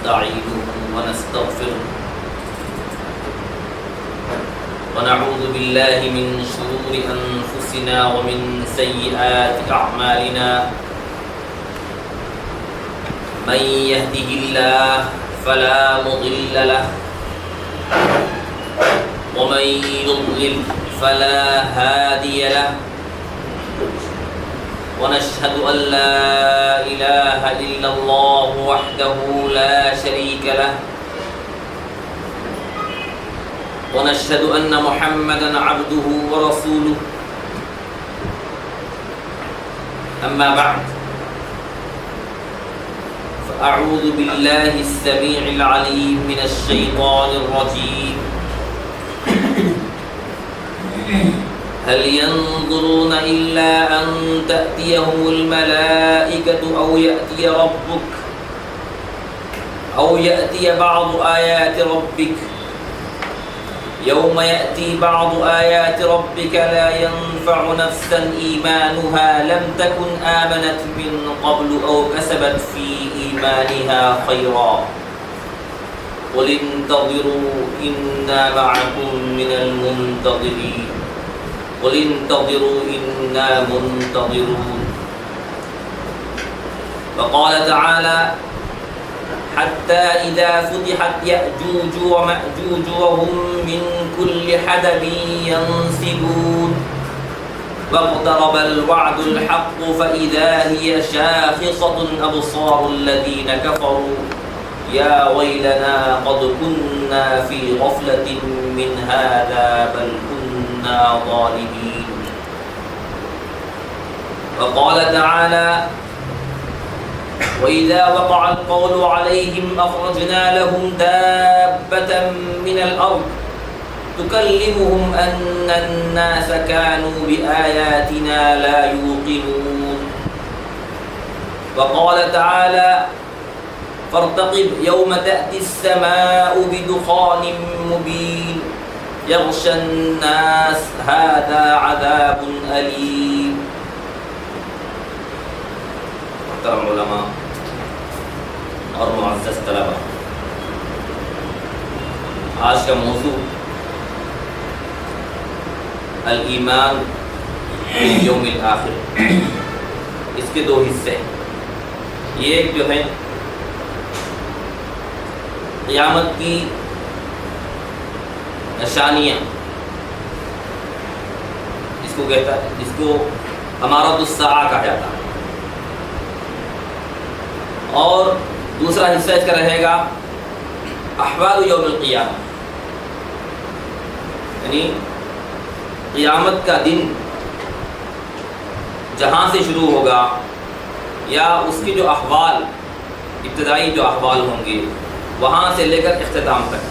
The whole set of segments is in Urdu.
ونستعينه ونستغفره ونعوذ بالله من شرور أنفسنا ومن سيئات أعمالنا من يهده الله فلا مضل له ومن يضلل فلا هادي له ونشهد أن لا إله إلا الله وحده لا شريك له ونشهد أن محمدًا عبده ورسوله أما بعد فأعوذ بالله السميع العليم من الشيطان الرجيم هل ينظرون إلا أن تأتيهم الملائكة أو يأتي بعض آيات ربك يوم يأتي بعض آيات ربك لا ينفع نفسا إيمانها لم تكن آمنت من قبل أو كسبت في إيمانها خيرا قل انتظروا إنا معكم من المنتظرين قل انتظروا إنا منتظرون وقال تعالى حتى إذا فتحت يأجوج ومأجوج وهم من كل حدب ينسلون واقترب الوعد الحق فإذا هي شاخصة أبصار الذين كفروا يا ويلنا قد كنا في غفلة من هذا بل كنا ظالمين وقال تعالى وإذا وقع القول عليهم أخرجنا لهم دابة من الأرض تكلمهم أن الناس كانوا بآياتنا لا يوقنون وقال تعالى فارتقب يوم تأتي السماء بدخان مبين يغشى الناس هذا عذاب أليم محترم علماء اور معزز طلباء، آج کا موضوع الایمان بالیوم الآخر، اس کے دو حصے ہیں۔ یہ ایک جو ہے قیامت کی نشانیاں، اس کو امارۃ الساعہ کہا جاتا ہے، اور دوسرا حصہ اس کا رہے گا احوال یوم القیامہ، یعنی قیامت کا دن جہاں سے شروع ہوگا یا اس کے جو احوال، ابتدائی جو احوال ہوں گے وہاں سے لے کر اختتام تک،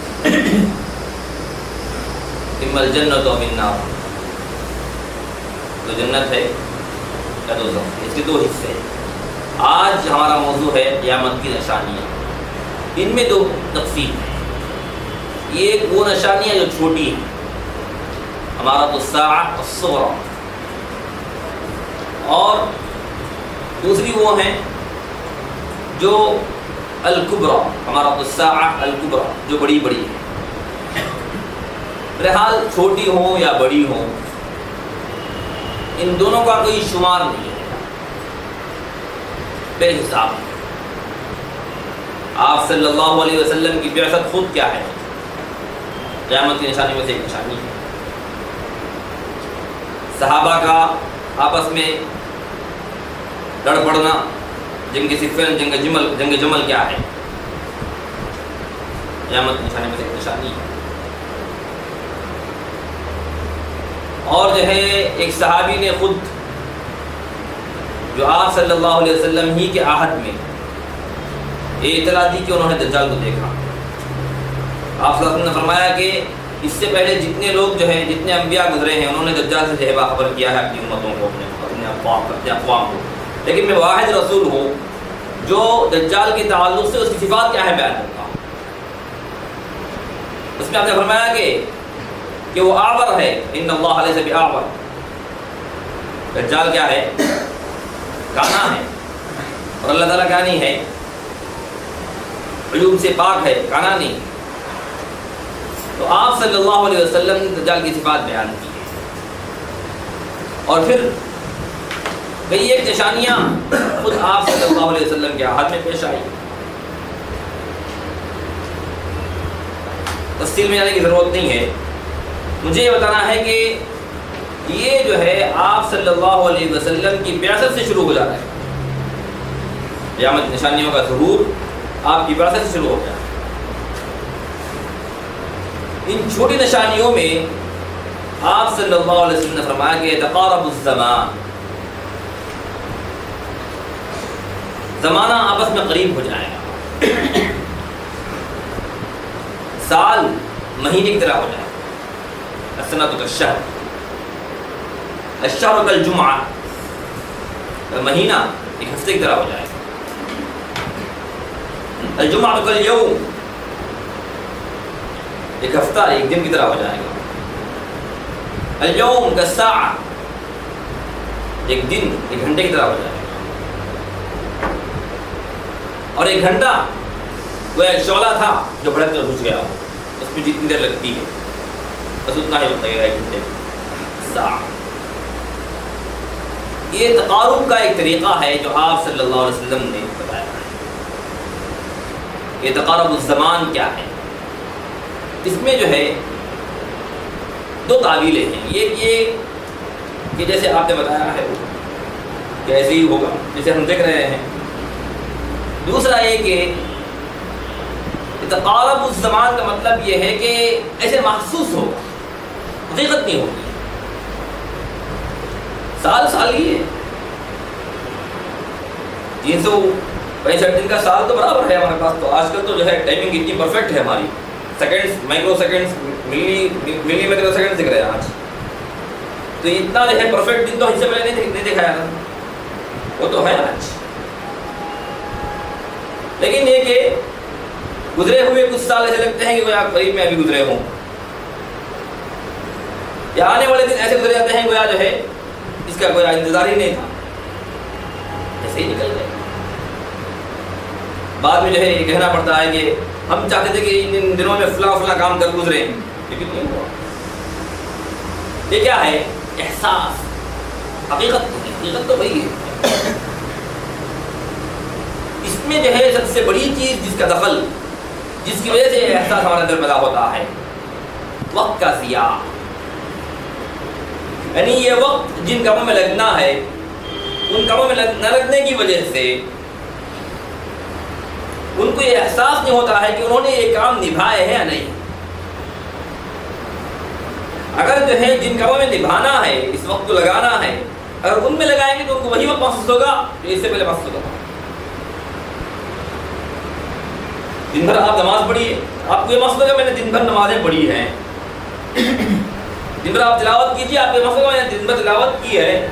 اما الجنۃ و اما النار، تو جنت ہے یا دوزخ، اس کے دو حصے ہیں۔ آج ہمارا موضوع ہے قیامت کی نشانیاں۔ ان میں دو تقسیم ہیں، ایک وہ نشانیاں جو چھوٹی ہیں، امارۃ الساعہ الصغریٰ، اور دوسری وہ ہیں جو الکبریٰ، امارۃ الساعہ الکبریٰ، جو بڑی بڑی ہیں۔ بہرحال چھوٹی ہوں یا بڑی ہوں، ان دونوں کا کوئی شمار نہیں ہے بے حساب۔ آپ صلی اللہ علیہ وسلم کی بعثت خود کیا ہے؟ قیامت کی نشانی میں سے ایک نشانی ہے۔ صحابہ کا آپس میں لڑ پڑنا، جنگ صفین، جنگ جمل کیا ہے؟ قیامت کی نشانی میں سے ایک نشانی ہے۔ اور جو ہے ایک صحابی نے خود جو آپ صلی اللہ علیہ وسلم ہی کے عہد میں یہ اطلاع دی کہ انہوں نے دجال کو دیکھا۔ آپ صلی اللہ علیہ وسلم نے فرمایا کہ اس سے پہلے جتنے لوگ جو ہیں، جتنے انبیاء گزرے ہیں، انہوں نے دجال سے باخبر کیا ہے اپنی امتوں کو، اپنے اقوام کو، لیکن میں واحد رسول ہوں جو دجال کے تعلق سے اس کی صفات کیا ہے بیان کرتا ہوں۔ اس میں آپ نے فرمایا کہ وہ آور ہے، ان اللہ علیہ سے بآور، دجال کیا ہے؟ کانا ہے، اور اللہ تعالیٰ کیا نہیں ہے؟ عیوب سے پاک ہے، کانا نہیں. تو آپ صلی اللہ علیہ وسلم نے دجال کی صفات بیان کی ہے. اور پھر کئی ایک نشانیاں خود آپ صلی اللہ علیہ وسلم کے ہاتھ میں پیش آئی. تفصیل میں جانے کی ضرورت نہیں ہے، مجھے یہ بتانا ہے کہ یہ جو ہے آپ صلی اللہ علیہ وسلم کی بعثت سے شروع ہو جاتا ہے. قیامت نشانیوں کا ظہور آپ کی بعثت سے شروع ہو گیا. ان چھوٹی نشانیوں میں آپ صلی اللہ علیہ وسلم نے فرمایا کہ تقارب الزمان، زمانہ آپس میں قریب ہو جائے گا، سال مہینے کی طرح ہو جائے گا. السنۃ کالشہر، الشہر کالجمعہ، مہینہ ایک ہفتے کی طرح ہو جائے گا. الجمعہ کالیوم، ایک ہفتہ ایک دن کی طرح ہو جائے گا. الیوم کالساعہ، ایک دن ایک گھنٹے کی طرح ہو جائے گا. اور ایک گھنٹہ وہ ایک شعلہ تھا جو بھڑک کر گھس گیا ہو، اس میں جتنی دیر لگتی ہے بس اتنا ہی ہوتا ہے ایک گھنٹے. یہ تقارب کا ایک طریقہ ہے جو آپ صلی اللہ علیہ وسلم نے بتایا ہے. یہ تقارب الزمان کیا ہے؟ اس میں جو ہے دو تعویلیں ہیں. ایک یہ کہ جیسے آپ نے بتایا ہے کہ ایسے ہی ہوگا جیسے ہم دیکھ رہے ہیں. دوسرا یہ کہ تقارب الزمان کا مطلب یہ ہے کہ ایسے محسوس ہوگا، حقیقت نہیں ہوگی. سال سال ہی ہے، 365 دن کا سال تو برابر ہے ہمارے پاس. تو آج کل تو جو ہے ٹائمنگ اتنی پرفیکٹ ہے ہماری، سیکنڈز، مائکرو سیکنڈز، ملی مائکرو سیکنڈ دکھ رہے ہیں آج. تو اتنا جو ہے پرفیکٹ دن تو اس سے پہلے نہیں دکھایا تھا، وہ تو ہے آج. لیکن یہ کہ گزرے ہوئے کچھ سال ایسے لگتے ہیں کہ گویا قریب میں ابھی گزرے ہوں، یا آنے والے دن ایسے گزرے جاتے ہیں گویا جو ہے اس کا کوئی انتظار ہی نہیں تھا، ایسے ہی نکل گئے. بعد میں جو ہے یہ کہنا پڑتا ہے کہ ہم چاہتے تھے کہ ان دنوں میں فلاں فلاں کام کر گزرے، لیکن نہیں ہوا. یہ کیا ہے؟ احساس. حقیقت تو وہی ہے. اس میں جو ہے سب سے بڑی چیز جس کا دخل، جس کی وجہ سے یہ احساس ہمارے اندر پیدا ہوتا ہے، وقت کا ضیاع. یعنی یہ وقت جن کاموں میں لگنا ہے ان کاموں میں نہ لگنے کی وجہ سے ان کو یہ احساس نہیں ہوتا ہے کہ انہوں نے یہ کام نبھائے ہیں یا نہیں. اگر جو ہے جن کاموں میں نبھانا ہے، اس وقت کو لگانا ہے، اگر ان میں لگائیں گے تو ان کو وہی وقت محسوس ہوگا جو اس سے پہلے محسوس ہوگا. دن بھر آپ نماز پڑھی، آپ کو یہ محسوس ہوگا میں نے دن بھر نمازیں پڑھی ہیں. دن بھر آپ تلاوت کیجیے، آپ کو یہ محسوس ہوگا میں نے دن بھر تلاوت کی ہے.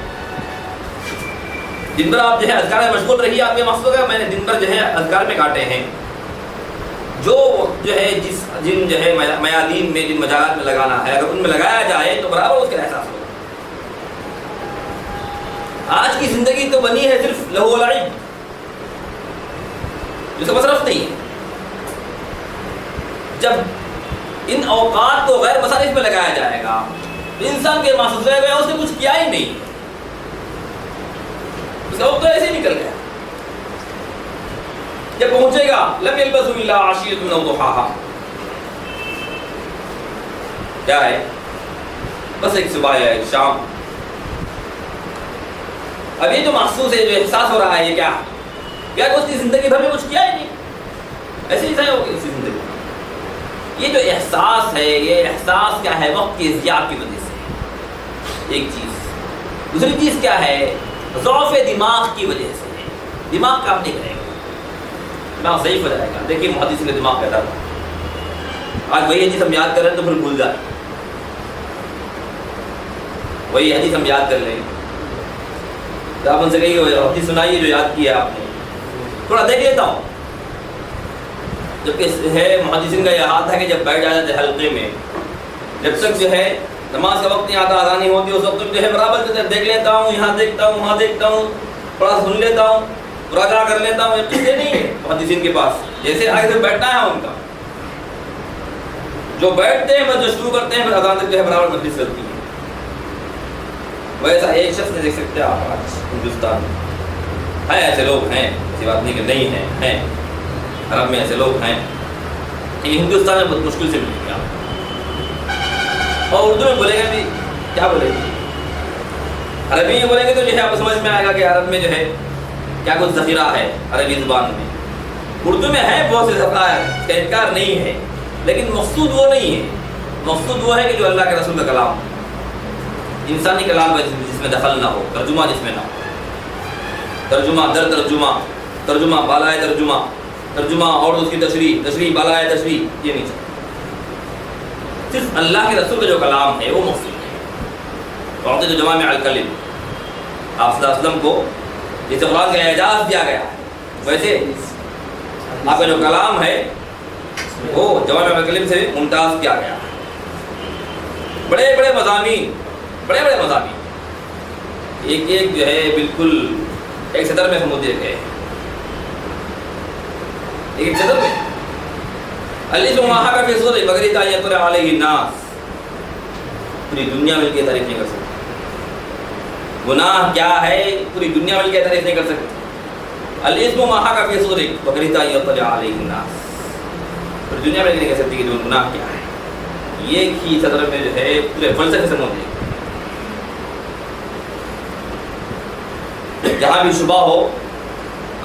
دن بھر آپ جو ہے اذکار میں مشغول رہیے، آپ کو یہ محسوس ہوگا میں نے دن بھر جو ہے اذکار میں کاٹے ہیں. جو جو ہے جن جو ہے میادین میں، جن مجالات میں لگانا ہے، اگر ان میں لگایا جائے تو برابر اس کا احساس ہوگا. آج کی زندگی تو بنی ہے صرف لہو و لعب، جس کا مصرف نہیں ہے. جب ان اوقات کو غیر مصارف میں لگایا جائے گا تو انسان کے محسوس رہ گیا اس نے کچھ کیا ہی نہیں، اس کا وقت تو ایسے ہی نکل گیا. جب پہنچے گا لم يلبثوا الا عشية او ضحاها، کیا ہے؟ بس ایک صبح یا ایک شام. اب یہ جو محسوس ہے، جو احساس ہو رہا ہے، یہ کیا کہ اس کی زندگی بھر میں کچھ کیا ہی نہیں، ایسے ہی ضائع ہو گئی اس کی زندگی. یہ جو احساس ہے، یہ احساس کیا ہے؟ وقت کی ضیاع کی وجہ سے ایک چیز. دوسری چیز کیا ہے؟ ضعف دماغ کی وجہ سے. دماغ کام نہیں کرے گا، دماغ ضعیف ہو جائے گا. دیکھیے محدث نے دماغ پیدا تھا، آج وہی حدیث ہم یاد کر رہے ہیں تو پھر بھول جائیں. وہی حدیث ہم یاد کر لیں تو آپ ان سے کہیے حدیث سنائیے جو یاد کی ہے آپ نے، تھوڑا دیکھ لیتا ہوں. جبکہ ہے محدثین کا یہ ہاتھ ہے کہ جب بیٹھ جاتے تھے حلقے میں، جب تک جو ہے نماز کا وقت نہیں آتا، اذان نہیں ہوتی، اس وقت جو ہے برابر دیکھ لیتا ہوں، یہاں دیکھتا ہوں، وہاں دیکھتا ہوں، تھوڑا سن لیتا ہوں. مراجعہ کر لیتا ہوں، یہ قصے نہیں ہے محدثین کے پاس، جیسے آگے سے بیٹھنا ہے ان کا، جو بیٹھتے ہیں بس جو شروع کرتے ہیں پھر اذان تک جو ہے برابر مجلس چلتی ہے۔ ویسا ایک شخص نہیں دیکھ سکتے آپ آج ہندوستان میں، ہیں ایسے لوگ ہیں، ایسی بات نہیں کہ نہیں ہیں، عرب میں ایسے لوگ ہیں، لیکن ہندوستان میں بہت مشکل سے ملیں گے آپ، اور اردو میں بولے گا بھی کیا بولے گا، عربی میں بولیں گے تو جو ہے آپ کو سمجھ میں آئے گا کہ عرب میں جو ہے کیا کچھ ذخیرہ ہے عربی زبان میں۔ اردو میں ہے بہت سے ذخائر، اس کا انکار نہیں ہے، لیکن مقصود وہ نہیں ہے، مقصود وہ ہے کہ جو اللہ کے رسول کا کلام، انسانی کلام کا جس میں دخل نہ ہو، ترجمہ جس میں نہ ہو، ترجمہ در ترجمہ، ترجمہ بالائے ترجمہ، ترجمہ اور اس کی تشریح، تشریح بالائے تشریح، یہ نہیں چاہیے، صرف اللہ کے رسول کا جو کلام ہے وہ مقصود ہے۔ وعطیت جو جوامع الکلم، آپ صلی اللہ علیہ وسلم کو جیسے قرآن کا اعجاز دیا گیا ہے، ویسے آپ کا جو کلام ہے وہ جوامع الکلم سے ممتاز کیا گیا ہے۔ بڑے بڑے مضامین، بڑے بڑے مضامین، ایک ایک جو ہے بالکل ایک صدر میں سمجھے گئے، ایک صدر میں الاسم ما حاک فی صدر بغیر ان یطلع علیہ الناس، پوری دنیا مل کے تعریف نہیں کر سکتی، گناہ کیا ہے پوری دنیا مل کے تعریف نہیں کر سکتی، الاسم ما حاک فی صدر بغیر ان یطلع علیہ الناس، پوری دنیا مل کے نہیں کہہ سکتی کہ جو گناہ کیا ہے، یہ ہی صدر میں جو ہے پورے فلسفے سے موجود ہے۔ جہاں بھی شبہ ہو،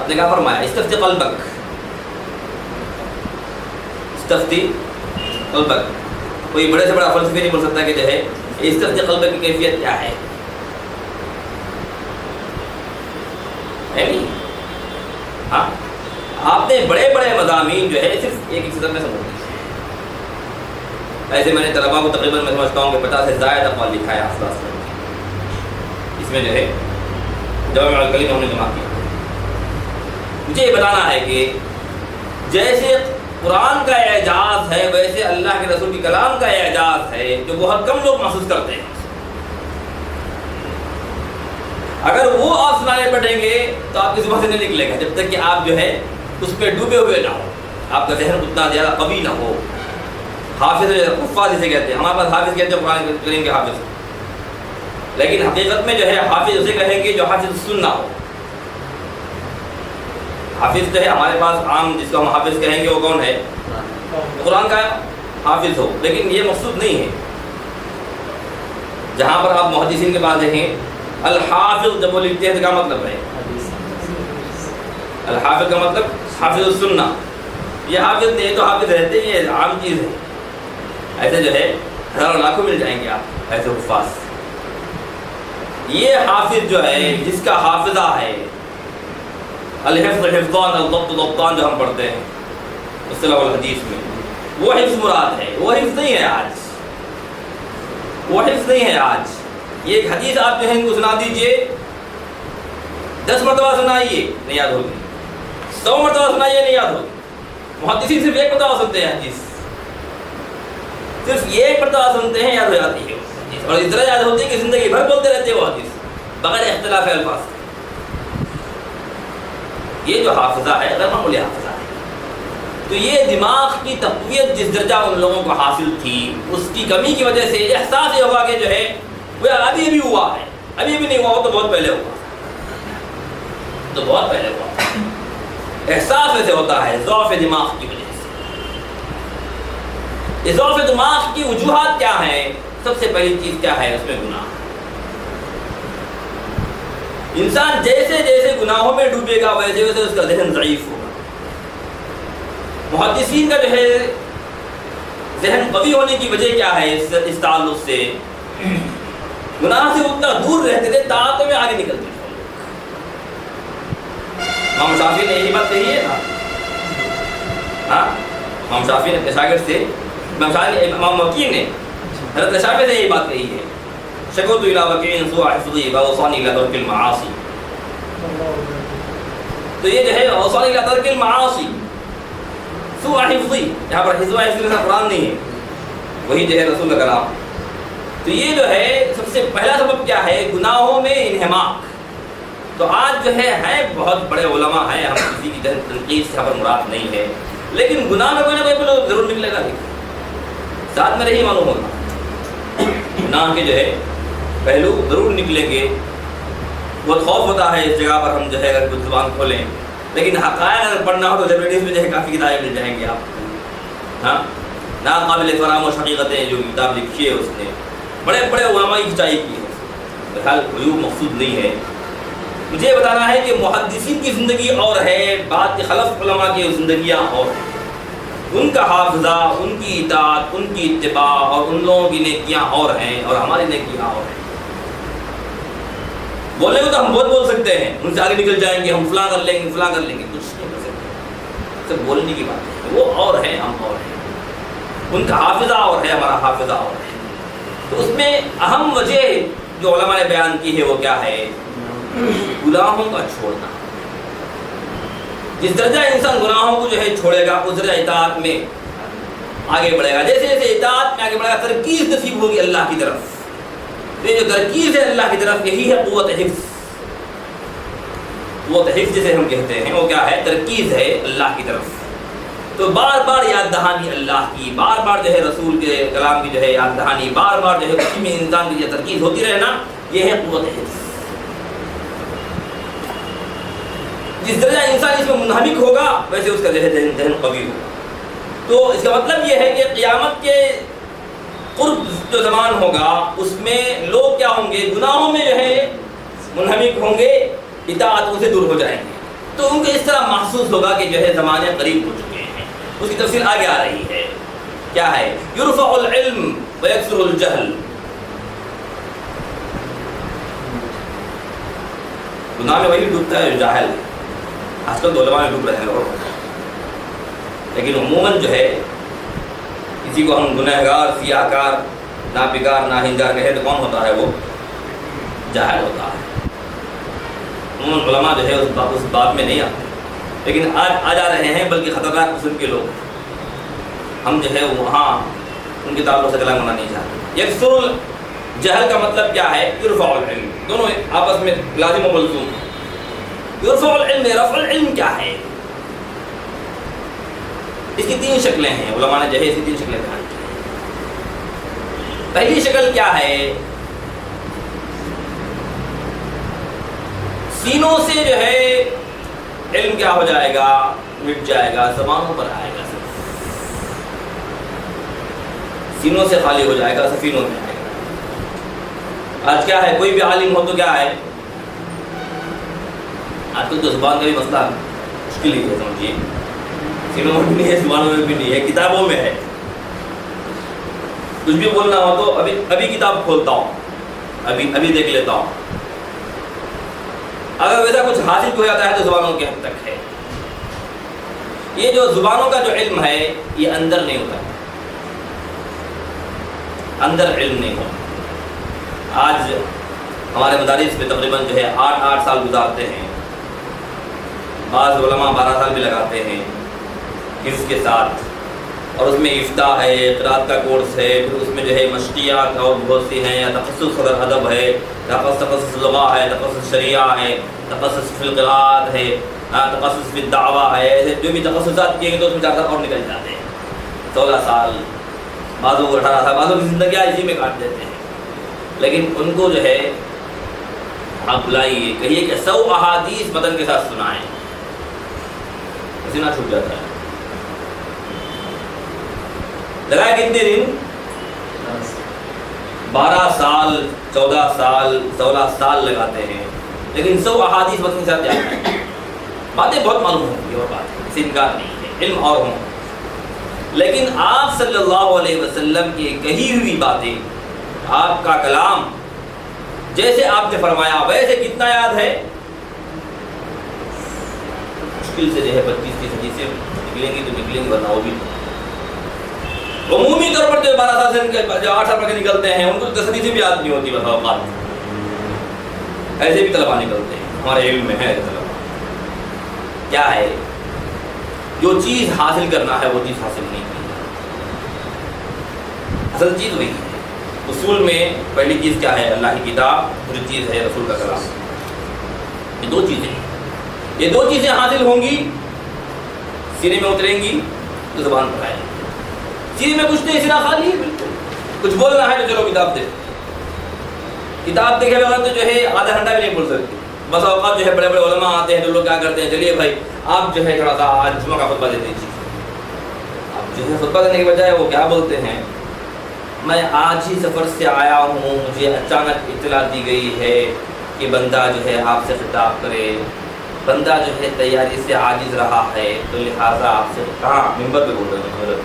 آپ نے کیا فرمایا، استفتی قلبک، استفتی قلبک، کوئی بڑے سے بڑا فلسفی نہیں بول سکتا کہ جو ہے استفتی قلبک کی کیفیت کیا ہے نہیں؟ ہاں، آپ نے بڑے بڑے مضامین جو ہے صرف ایک صدر میں سمجھ لیے۔ ایسے میں نے طلباء کو تقریباً میں سمجھتا ہوں کہ 50 سے زائد اقوال لکھا ہے آپ صلی، اس میں جو ہے جوامع الکلم ہم نے جمع کیا۔ مجھے یہ بتانا ہے کہ جیسے قرآن کا اعجاز ہے ویسے اللہ کے رسول کے کلام کا اعجاز ہے جو بہت کم لوگ محسوس کرتے ہیں۔ اگر وہ آپ سنانے پڑیں گے تو آپ کی زبان سے نہیں نکلے گا جب تک کہ آپ جو ہے اس پہ ڈوبے ہوئے نہ ہو، آپ کا ذہن اتنا زیادہ قوی نہ ہو۔ حافظ حفاظ جسے کہتے ہیں، ہمارے پاس حافظ کہتے ہیں قرآن کریم کے حافظ، لیکن حقیقت میں جو ہے حافظ اسے کہیں گے جو حافظ سننا ہو۔ حافظ جو ہے ہمارے پاس عام جس کو ہم حافظ کہیں گے وہ کون ہے؟ قرآن کا حافظ ہو، لیکن یہ مقصود نہیں ہے۔ جہاں پر آپ محدثین کے پاس دیکھیں الحافظ جب وہ لکھتے ہیں تو کیا مطلب ہے؟ الحافظ کا مطلب حافظ السنہ، یہ حافظ نہیں تو حافظ رہتے ہیں، یہ عام چیز ہے۔ ایسے جو ہے ہزاروں لاکھوں مل جائیں گے آپ ایسے حفاظ۔ یہ حافظ جو ہے جس کا حافظہ ہے، الحفظ حفظان الضبط ضبطان جو ہم پڑھتے ہیں اصطلاح الحدیث میں، وہ حفظ مراد ہے، وہ حفظ نہیں ہے آج، وہ حفظ نہیں ہے آج۔ یہ ایک حدیث آپ جو ہے ان کو سنا دیجئے، 10 مرتبہ سنائیے نہیں یاد ہوگی، 100 مرتبہ سنائیے نہیں یاد ہوگی۔ محدثین صرف ایک مرتبہ سنتے ہیں حدیث، صرف ایک مرتبہ سنتے ہیں یاد ہو جاتی ہے حدیث، اور اس طرح یاد ہوتی ہے کہ زندگی بھر بولتے رہتے ہیں وہ حدیث بغیر اختلاف الفاظ۔ یہ جو حافظہ ہے غیر معمولی حافظہ ہے۔ تو یہ دماغ کی تقویت جس درجہ ان لوگوں کو حاصل تھی، اس کی کمی کی وجہ سے احساس یہ ہوا کہ جو ہے وہ ابھی بھی ہوا ہے، ابھی بھی نہیں ہوا ہو تو بہت پہلے ہوا، تو بہت پہلے ہوا۔ احساس ایسے ہوتا ہے ضعف دماغ کی وجہ سے۔ ضعف دماغ کی وجوہات کیا ہیں؟ سب سے پہلی چیز کیا ہے؟ اس میں گناہ۔ انسان جیسے جیسے گناہوں میں ڈوبے گا ویسے ویسے اس کا ذہن ضعیف ہوگا۔ محدثین کا جو ہے ذہن قوی ہونے کی وجہ کیا ہے؟ اس تعلق سے گناہ سے اتنا دور رہتے تھے، طاعتوں میں آگے نکلتے تھے۔ امام شافعی نے یہی بات کہی ہے نا، ہاں امام شافعی نے اپنے شاگرد سے، امام وکیع نے حضرت شافعی سے یہی بات کہی ہے، شکوت الی وکیع سوء حفظی واوصانی الی ترک المعاصی۔ تو یہ جو ہے اوصانی الی ترک المعاصی، سوء حفظی، یہاں پر حفظ کا قرآن نہیں ہے، وہی جو ہے رسول کا کلام۔ تو یہ جو ہے سب سے پہلا سبب کیا ہے؟ گناہوں میں انہماک، تو آج جو ہے بہت بڑے علماء ہیں، ہم کسی کی تنقید سے ہمیں مراد نہیں ہے، لیکن گناہ میں کوئی نہ کوئی پہلو ضرور نکلے گا، ساتھ میں رہی معلوم ہوگا گناہ کے جو ہے پہلو ضرور نکلیں گے۔ بہت خوف ہوتا ہے اس جگہ پر ہم جو ہے اگر کچھ زبان کھولیں، لیکن حقائق اگر پڑھنا ہو تو لائبریریز میں جو ہے کافی کتابیں مل جائیں گے آپ کو، ہاں ناقابل فراموش حقیقتیں جو کتاب لکھی ہے اس نے بڑے بڑے علماء کی کھچائی کی ہے۔ بہرحال عیوب مقصود نہیں ہے، مجھے بتانا ہے کہ محدثین کی زندگی اور ہے، بعد کے خلف علماء کی زندگیاں اور ہیں، ان کا حافظہ، ان کی اطاعت، ان کی اتباع اور ان لوگوں کی نیکیاں اور ہیں اور ہماری نیکیاں اور ہیں۔ بولنے کو تو ہم بہت بول سکتے ہیں، ان سے آگے نکل جائیں گے، ہم فلاں کر لیں گے فلاں کر لیں گے، کچھ نہیں کر سکتے، صرف بولنے کی بات ہے، وہ اور ہیں ہم اور ہیں، ان کا حافظہ اور ہے ہمارا حافظہ اور ہے۔ تو اس میں اہم وجہ جو علماء نے بیان کی ہے وہ کیا ہے؟ گناہوں کا چھوڑنا۔ جس درجہ انسان گناہوں کو جو ہے چھوڑے گا اس درجہ اطاعت میں آگے بڑھے گا، جیسے جیسے اطاعت میں آگے بڑھے گا ترکیز نصیب ہوگی اللہ کی طرف۔ یہ جو ترکیز ہے اللہ کی طرف، یہی ہے قوت حفظ۔ قوت حفظ جسے ہم کہتے ہیں وہ کیا ہے؟ ترکیز ہے اللہ کی طرف۔ تو بار بار یاد دہانی اللہ کی، بار بار جو ہے رسول کے کلام کی جو ہے یاد دہانی، بار بار جو ہے اسی میں انسان کی جو ترکیز ہوتی رہنا، یہ ہے قوت حفظ۔ جس درجہ انسان اس میں منہمک ہوگا ویسے اس کا ذہن قوی ہوگا۔ تو اس کا مطلب یہ ہے کہ قیامت کے قرب جو زمان ہوگا اس میں لوگ کیا ہوں گے؟ گناہوں میں جو ہے منہمک ہوں گے، اطاعتوں سے دور ہو جائیں گے۔ تو ان کو اس طرح محسوس ہوگا کہ جو ہے زمانے قریب ہو چکے ہیں۔ اس کی تفصیل آگے آ رہی ہے، کیا ہے؟ یرفع العلم ویکثر الجہل۔ گناہ میں وہی ڈوبتا ہے جو جاہل ہے۔ آج کل تو علماء میں ڈوب رہے ہیں لوگ، لیکن عموماً جو ہے کسی کو ہم گنہگار، سیاہ کار، ناپکار، ناہنجار کہے تو کون ہوتا ہے؟ وہ جاہل ہوتا ہے۔ عموماً علماء جو ہے اس بات میں نہیں آتے، لیکن آج آ جا رہے ہیں، بلکہ خطرناک قسم کے لوگ۔ ہم جو ہے وہاں ان کے تعلق سے کلام ہونا نہیں چاہتے۔ یکسر الجہل کا مطلب کیا ہے؟ یرفع العلم، دونوں آپس میں لازم و ملزوم۔ یرفع العلم، رفع العلم کیا ہے؟ اس کی تین شکلیں ہیں، علماء نے جو ہے اس کی تین شکلیں بیان کی ہیں۔ پہلی شکل کیا ہے؟ سینوں سے جو ہے علم کیا ہو جائے گا؟ مٹ جائے گا، زبانوں پر آئے گا، سینوں سے خالی ہو جائے گا، سفینوں میں آئے گا۔ آج کیا ہے؟ کوئی بھی عالم ہو تو کیا ہے؟ آج کل تو زبان کا بھی مسئلہ مشکل ہی ہے، سمجھیے، سینوں میں بھی نہیں ہے، زبانوں میں بھی نہیں ہے، کتابوں میں ہے۔ کچھ بھی بولنا ہو تو ابھی کتاب کھولتا ہوں، ابھی دیکھ لیتا ہوں۔ اگر ویسا کچھ حاصل ہو جاتا ہے تو زبانوں کے حد تک ہے۔ یہ جو زبانوں کا جو علم ہے یہ اندر نہیں ہوتا، اندر علم نہیں ہوتا۔ آج ہمارے مدارس میں تقریباً جو ہے 8 سال گزارتے ہیں، بعض علماء 12 سال بھی لگاتے ہیں حفظ کے ساتھ، اور اس میں افتاء ہے، قرات کا کورس ہے، پھر اس میں جو ہے مشقیات اور بہت سی ہیں، یا تخصص صدر ادب ہے، تخصص لغہ ہے، تخصص شریعہ ہے، تخصص فی القراءات ہے، تخصص فی الدعوہ ہے، ایسے جو بھی تخصصات کیے گے تو اس میں 4 سال اور نکل جاتے ہیں، 16 سال، بعضوں کو 18 سال، بعضوں کی زندگیاں اسی میں کاٹ دیتے ہیں۔ لیکن ان کو جو ہے آپ بلائیے، کہیے کہ 100 احادیث متن کے ساتھ سنائیں، پسینہ چھوٹ جاتا ہے۔ لگائے کتنے دن؟ 12 سال، 14 سال، 16 سال لگاتے ہیں، لیکن 100 احادیث متن کے ساتھ جاتا ہے۔ باتیں بہت معلوم ہوں گی اور بات ہے، اس انکار نہیں ہے، علم اور ہوں، لیکن آپ صلی اللہ علیہ وسلم کی کہی ہوئی باتیں، آپ کا کلام جیسے آپ نے فرمایا ویسے کتنا یاد ہے؟ مشکل سے جو ہے 25-30 حدیثیں نکلیں گی تو نکلیں گی، ورنہ وہ بھی عمومی طور پر جو 12 سال سے جو 8 سال پڑھ کے نکلتے ہیں ان کو 10 حدیثیں بھی یاد نہیں ہوتی، بس اوقات ایسے بھی طلبا نکلتے ہیں، ہمارے علم میں ہے طلبا۔ کیا ہے؟ جو چیز حاصل کرنا ہے وہ چیز حاصل نہیں کی، اصل چیز وہی ہے۔ اصول میں پہلی چیز کیا ہے؟ اللہ کی کتاب، دوسری چیز ہے رسول کا کلام۔ یہ دو چیزیں ہیں، یہ دو چیزیں حاصل ہوں گی، سینے میں اتریں گی تو زبان پر آئے گی۔ سینے میں کچھ نہیں، سینہ خالی ہے، بالکل کچھ بولنا ہے تو چلو کتاب دے، کتاب دیکھے بغیر تو جو ہے آدھا گھنٹہ بھی نہیں بول سکتے۔ بس اوقات جو ہے بڑے بڑے علماء آتے ہیں تو لوگ کیا کرتے ہیں، چلیے بھائی آپ جو ہے تھوڑا سا آج جمعہ کا خطبہ دے دیجیے۔ اب جو ہے خطبہ دینے کے بجائے وہ کیا بولتے ہیں، میں آج ہی سفر سے آیا ہوں، مجھے اچانک اطلاع دی گئی ہے کہ بندہ جو ہے آپ سے خطاب کرے، بندہ جو ہے تیاری سے عاجز رہا ہے تو لہٰذا آپ سے کہاں ممبر پہ بول رہے ہیں۔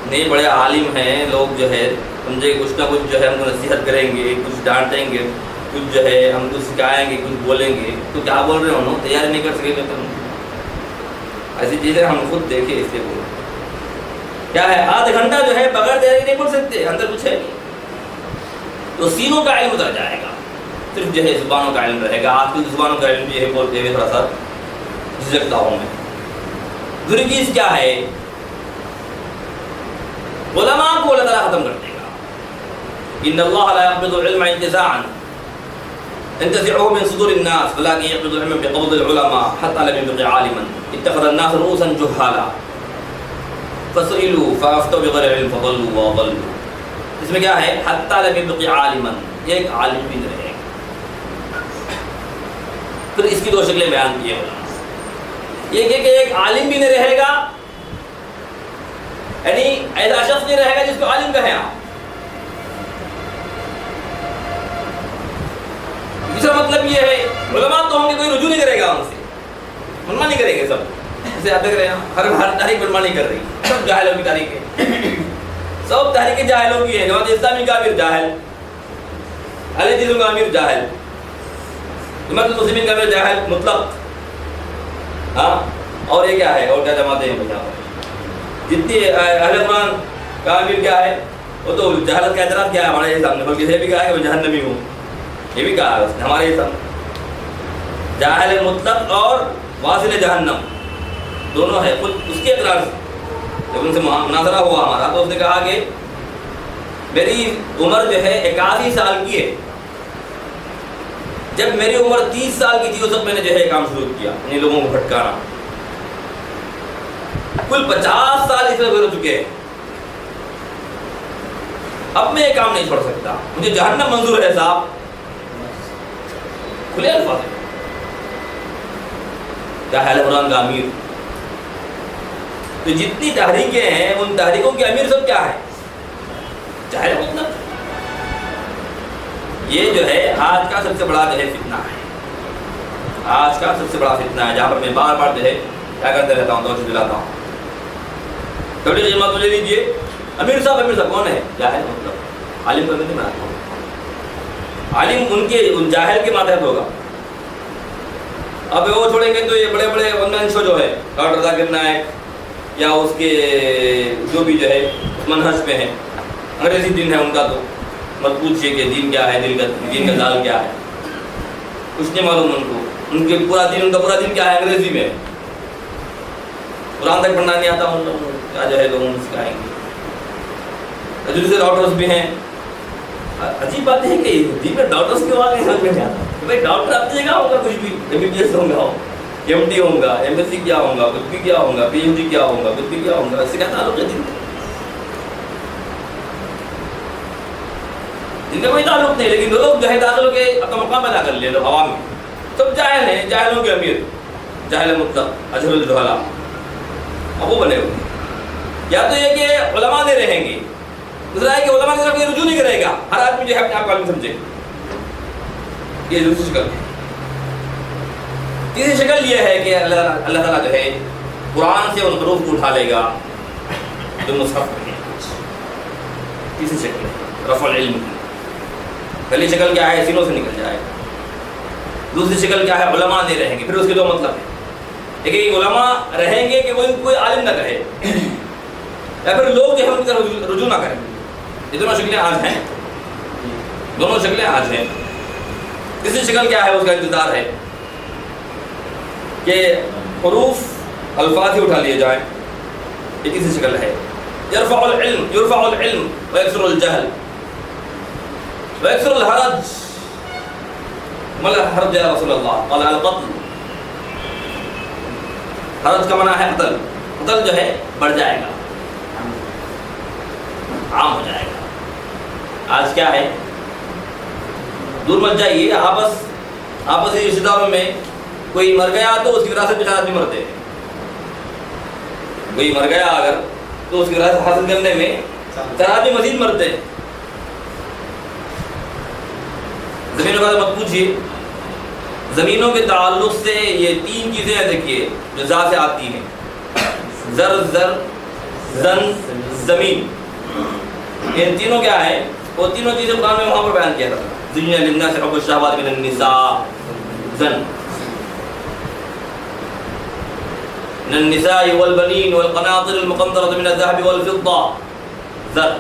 نہیں بڑے عالم ہیں لوگ، جو ہے سمجھے کچھ نہ کچھ جو ہے ہم کو نصیحت کریں گے، کچھ ڈانٹیں گے، کچھ جو ہے ہم کو سکھائیں گے، کچھ بولیں گے، تو کیا بول رہے ہیں انہوں، تیاری نہیں کر سکے تو ایسی چیزیں ہم خود دیکھے اس لیے بول رہے ہیں۔ کیا ہے آدھا گھنٹہ جو ہے بغیر تیاری نہیں بول سکتے، اندر کچھ ہے نہیں، تو سینوں کا علم اتر جائے گا، صرف جو ہے زبانوں کا علم رہے گا۔ آج کل زبانوں کا علم جو ہے بولتے ہوئے تھوڑا سا جھجکتا ہوں میں۔ دوسری چیز کیا ہے، علماء کو اللہ تعالیٰ ختم کر دے گا۔ ان اللہ لا يقبض العلم انتزاعا انتزعه من صدور الناس ولكن يقبض العلم بقبض العلماء حتى لم يبق عالما اتخذ الناس رؤوسا جهالا فسئلوا فافتوا بغير علم فضلوا وضلوا۔ اس میں کیا ہے، حتى لم يبق عالما، ایک عالم بھی نہیں رہے گا۔ پھر اس کی دو شکلیں بیان کی ہیں علماء، یہ کہ ایک عالم بھی نہیں رہے گا، یعنی ایسا شخص نہیں رہے گا جس کو عالم کہیں آپ۔ دوسرا مطلب یہ ہے، علماء تو ہوں گے، کوئی رجوع نہیں کرے گا ان سے، منمانی کریں گے سب۔ جیسے آپ دیکھ رہے ہیں ہر تحریک منمانی کر رہی ہے، سب جاہلوں کی تحریک ہے، سب تحریکیں جاہلوں کی ہیں۔ جماعت اسلامی کا امیر جاہل، اہل حدیثوں کا امیر جاہل، جماعت المسلمین کا امیر جاہل مطلق، ہاں اور یہ کیا ہے، اور کیا جماعتیں ہیں بھیا، جتنی اہل قرآن کا امیر کیا ہے، وہ تو جہالت کا اعتراف کیا ہے ہمارے سامنے، بلکہ یہ بھی کہا ہے کہ میں جہنمی ہوں، یہ بھی کہا ہے اس نے ہمارے سامنے۔ جاہل مطلق اور واصل جہنم دونوں ہے، خود اس کے اقرار سے جب ان سے مناظرہ ہوا ہمارا تو اس نے کہا کہ میری عمر جو ہے 81 سال کی ہے، جب میری عمر 30 سال کی تھی اس وقت میں نے جو ہے کام شروع کیا، ان لوگوں کو بھٹکانا، کل 50 سال اس میں گزر چکے ہیں، اب میں یہ کام نہیں چھوڑ سکتا، مجھے جہنم منظور ہے صاحب، کھلے الفاظ ہیں۔ کیا ہے قرآن کا امیر، تو جتنی تحریکیں ہیں ان تحریکوں کے امیر سب کیا ہے، چاہے مطلب یہ جو ہے آج کا سب سے بڑا جو ہے فتنہ ہے، آج کا سب سے بڑا فتنہ ہے، جہاں پر میں بار بار جو ہے کیا کرتے رہتا ہوں، توجہ دلاتا ہوں، تبلیغ جماعت مجھے دیجیے، امیر صاحب کون ہے، جاہل مطلب، عالم کو نہیں بناتا ہوں، عالم ان جاہل کے ماتحت ہوگا۔ اب وہ چھوڑیں گے تو یہ بڑے بڑے ون مین شو جو ہے ڈاکٹر ذاکر نائک یا اس کے جو بھی جو ہے منہج پہ ہیں، انگریزی دین ہے ان کا، تو مت پوچھئے کہ دین کیا ہے، دین کا دال کیا ہے، کچھ نہیں معلوم ان کو، ان کا پورا دین کیا ہے، انگریزی میں، قرآن تک پڑھنا نہیں آتا ان لوگوں کو، کیا جو ہے لوگوں کو سکھائیں گے۔ دوسرے ڈاکٹرز بھی ہیں، عجیب بات ہے کہ دین میں ڈاکٹرز کے واقع سمجھ میں نہیں آتا کہ بھائی ڈاکٹر اپنی جگہ ہوگا، کچھ بھی MBBS ہوگا، MD ہوگا، MSc کیا ہوگا، کچھ بھی کیا ہوگا، PhD کیا ہوگا، کچھ بھی کیا ہوگا، اس سے کیا تعلق ہے دین کا کوئی تعلق نہیں، لیکن لوگ جو ہے داخل ہو کے اپنا مقام پیدا کر لے لو عوام میں، سب جاہل ہیں، جاہلوں کے امیر، جاہل مطلق، اجہل الجہلا، اب وہ بنے ہوئے، یا تو یہ کہ علماء دے رہیں گے، دوسرا ہے کہ علماء کی طرف کوئی رجوع نہیں کرے گا، ہر آدمی جو ہے اپنے آپ کو عالم سمجھے، یہ دوسری شکل۔ تیسری شکل یہ ہے کہ اللہ تعالیٰ جو ہے قرآن سے ان حروف کو اٹھا لے گا جو مصحف میں ہیں۔ تیسری شکل ہے رفع العلم کی۔ پہلی شکل کیا ہے، سینوں سے نکل جائے گا۔ دوسری شکل کیا ہے، علماء نہیں رہیں گے۔ پھر اس کے دو مطلب ہیں، ایک علماء رہیں گے کہ کوئی عالم نہ کہے، یا پھر لوگ جو ہے ان کی طرف رجوع نہ کریں۔ یہ دونوں شکلیں آج ہیں، دونوں شکلیں آج ہیں۔ تیسری شکل کیا ہے، اس کا انتظار ہے کہ حروف الفاظ ہی اٹھا لیے جائیں، یہ تیسری شکل ہے۔ یرفع العلم ویکثر الجہل ویکثر الحرج مل حرج یا رسول اللہ؟ قال القتل. حرج کا منع ہے قتل. قتل جو ہے بڑھ جائے گا، عام ہو جائے گا. آج کیا ہے، دور مت جائیے، آپسی رشتہ داروں میں کوئی مر گیا تو اس کی وراثت پہ آدمی مرتے ہیں. کوئی مر گیا اگر تو اس کی وراثت حاصل کرنے میں چار آدمی مزید مرتے ہیں. زمینوں کا مت پوچھیے. زمینوں کے تعلق سے یہ تین چیزیں ہیں دیکھیے جو ذات سے آتی ہیں، زر زن زمین. ان تینوں کیا ہے، وہ تینوں چیزیں قرآن میں وہاں پر بیان کیا تھا. زین للناس حب الشہوات من النساء، زن من النساء والبنین والقناطر المقنطرة من الذهب والفضة، زر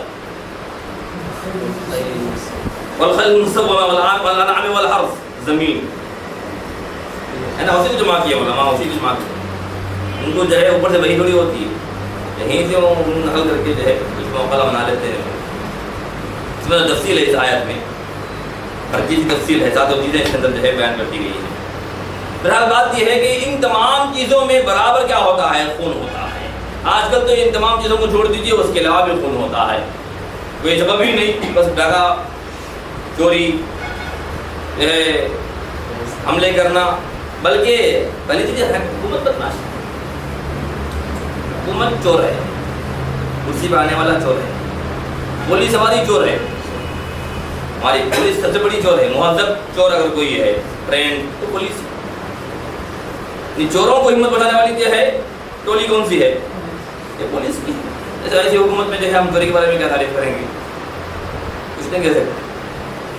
والخيل المسومة والأنعام والحرث، زمین ہے نا. اسی کو جمع کیا علماء، اسی کو جمع کیا. ان کو جو ہے اوپر سے وہی تھوڑی ہوتی ہے، یہیں سے وہ نقل کر کے جو ہے اس موقع بنا لیتے ہیں. اس میں تفصیل ہے اس آیت میں، ہر چیز کی تفصیل ہے، ساتھ وہ چیزیں اس کے اندر جو ہے بیان کرتی گئی ہیں. بہرحال بات یہ ہے کہ ان تمام چیزوں میں برابر کیا ہوتا ہے، خون ہوتا ہے. آج کل تو ان تمام چیزوں کو چھوڑ دیجیے، اس کے علاوہ بھی خون ہوتا ہے. کوئی سبب ہی نہیں، بس ڈاکہ چوری جو ہے حملے کرنا، بلکہ پہلی چیز ہے حکومت بدماش. حکومت چور ہے، کرسی پہ آنے والا چور ہے. پولیس ہماری چور ہے، ہماری پولیس سب سے بڑی چور ہے. مہذب چور اگر کوئی ہے ٹرینڈ تو پولیس. چوروں کو ہمت بڑھانے والی جو ہے ٹولی کون سی ہے، یہ پولیس کی. ایسی حکومت میں جو ہے ہم چوری کے بارے میں کیا تعریف کریں گے، کچھ نہیں کہہ سکتے.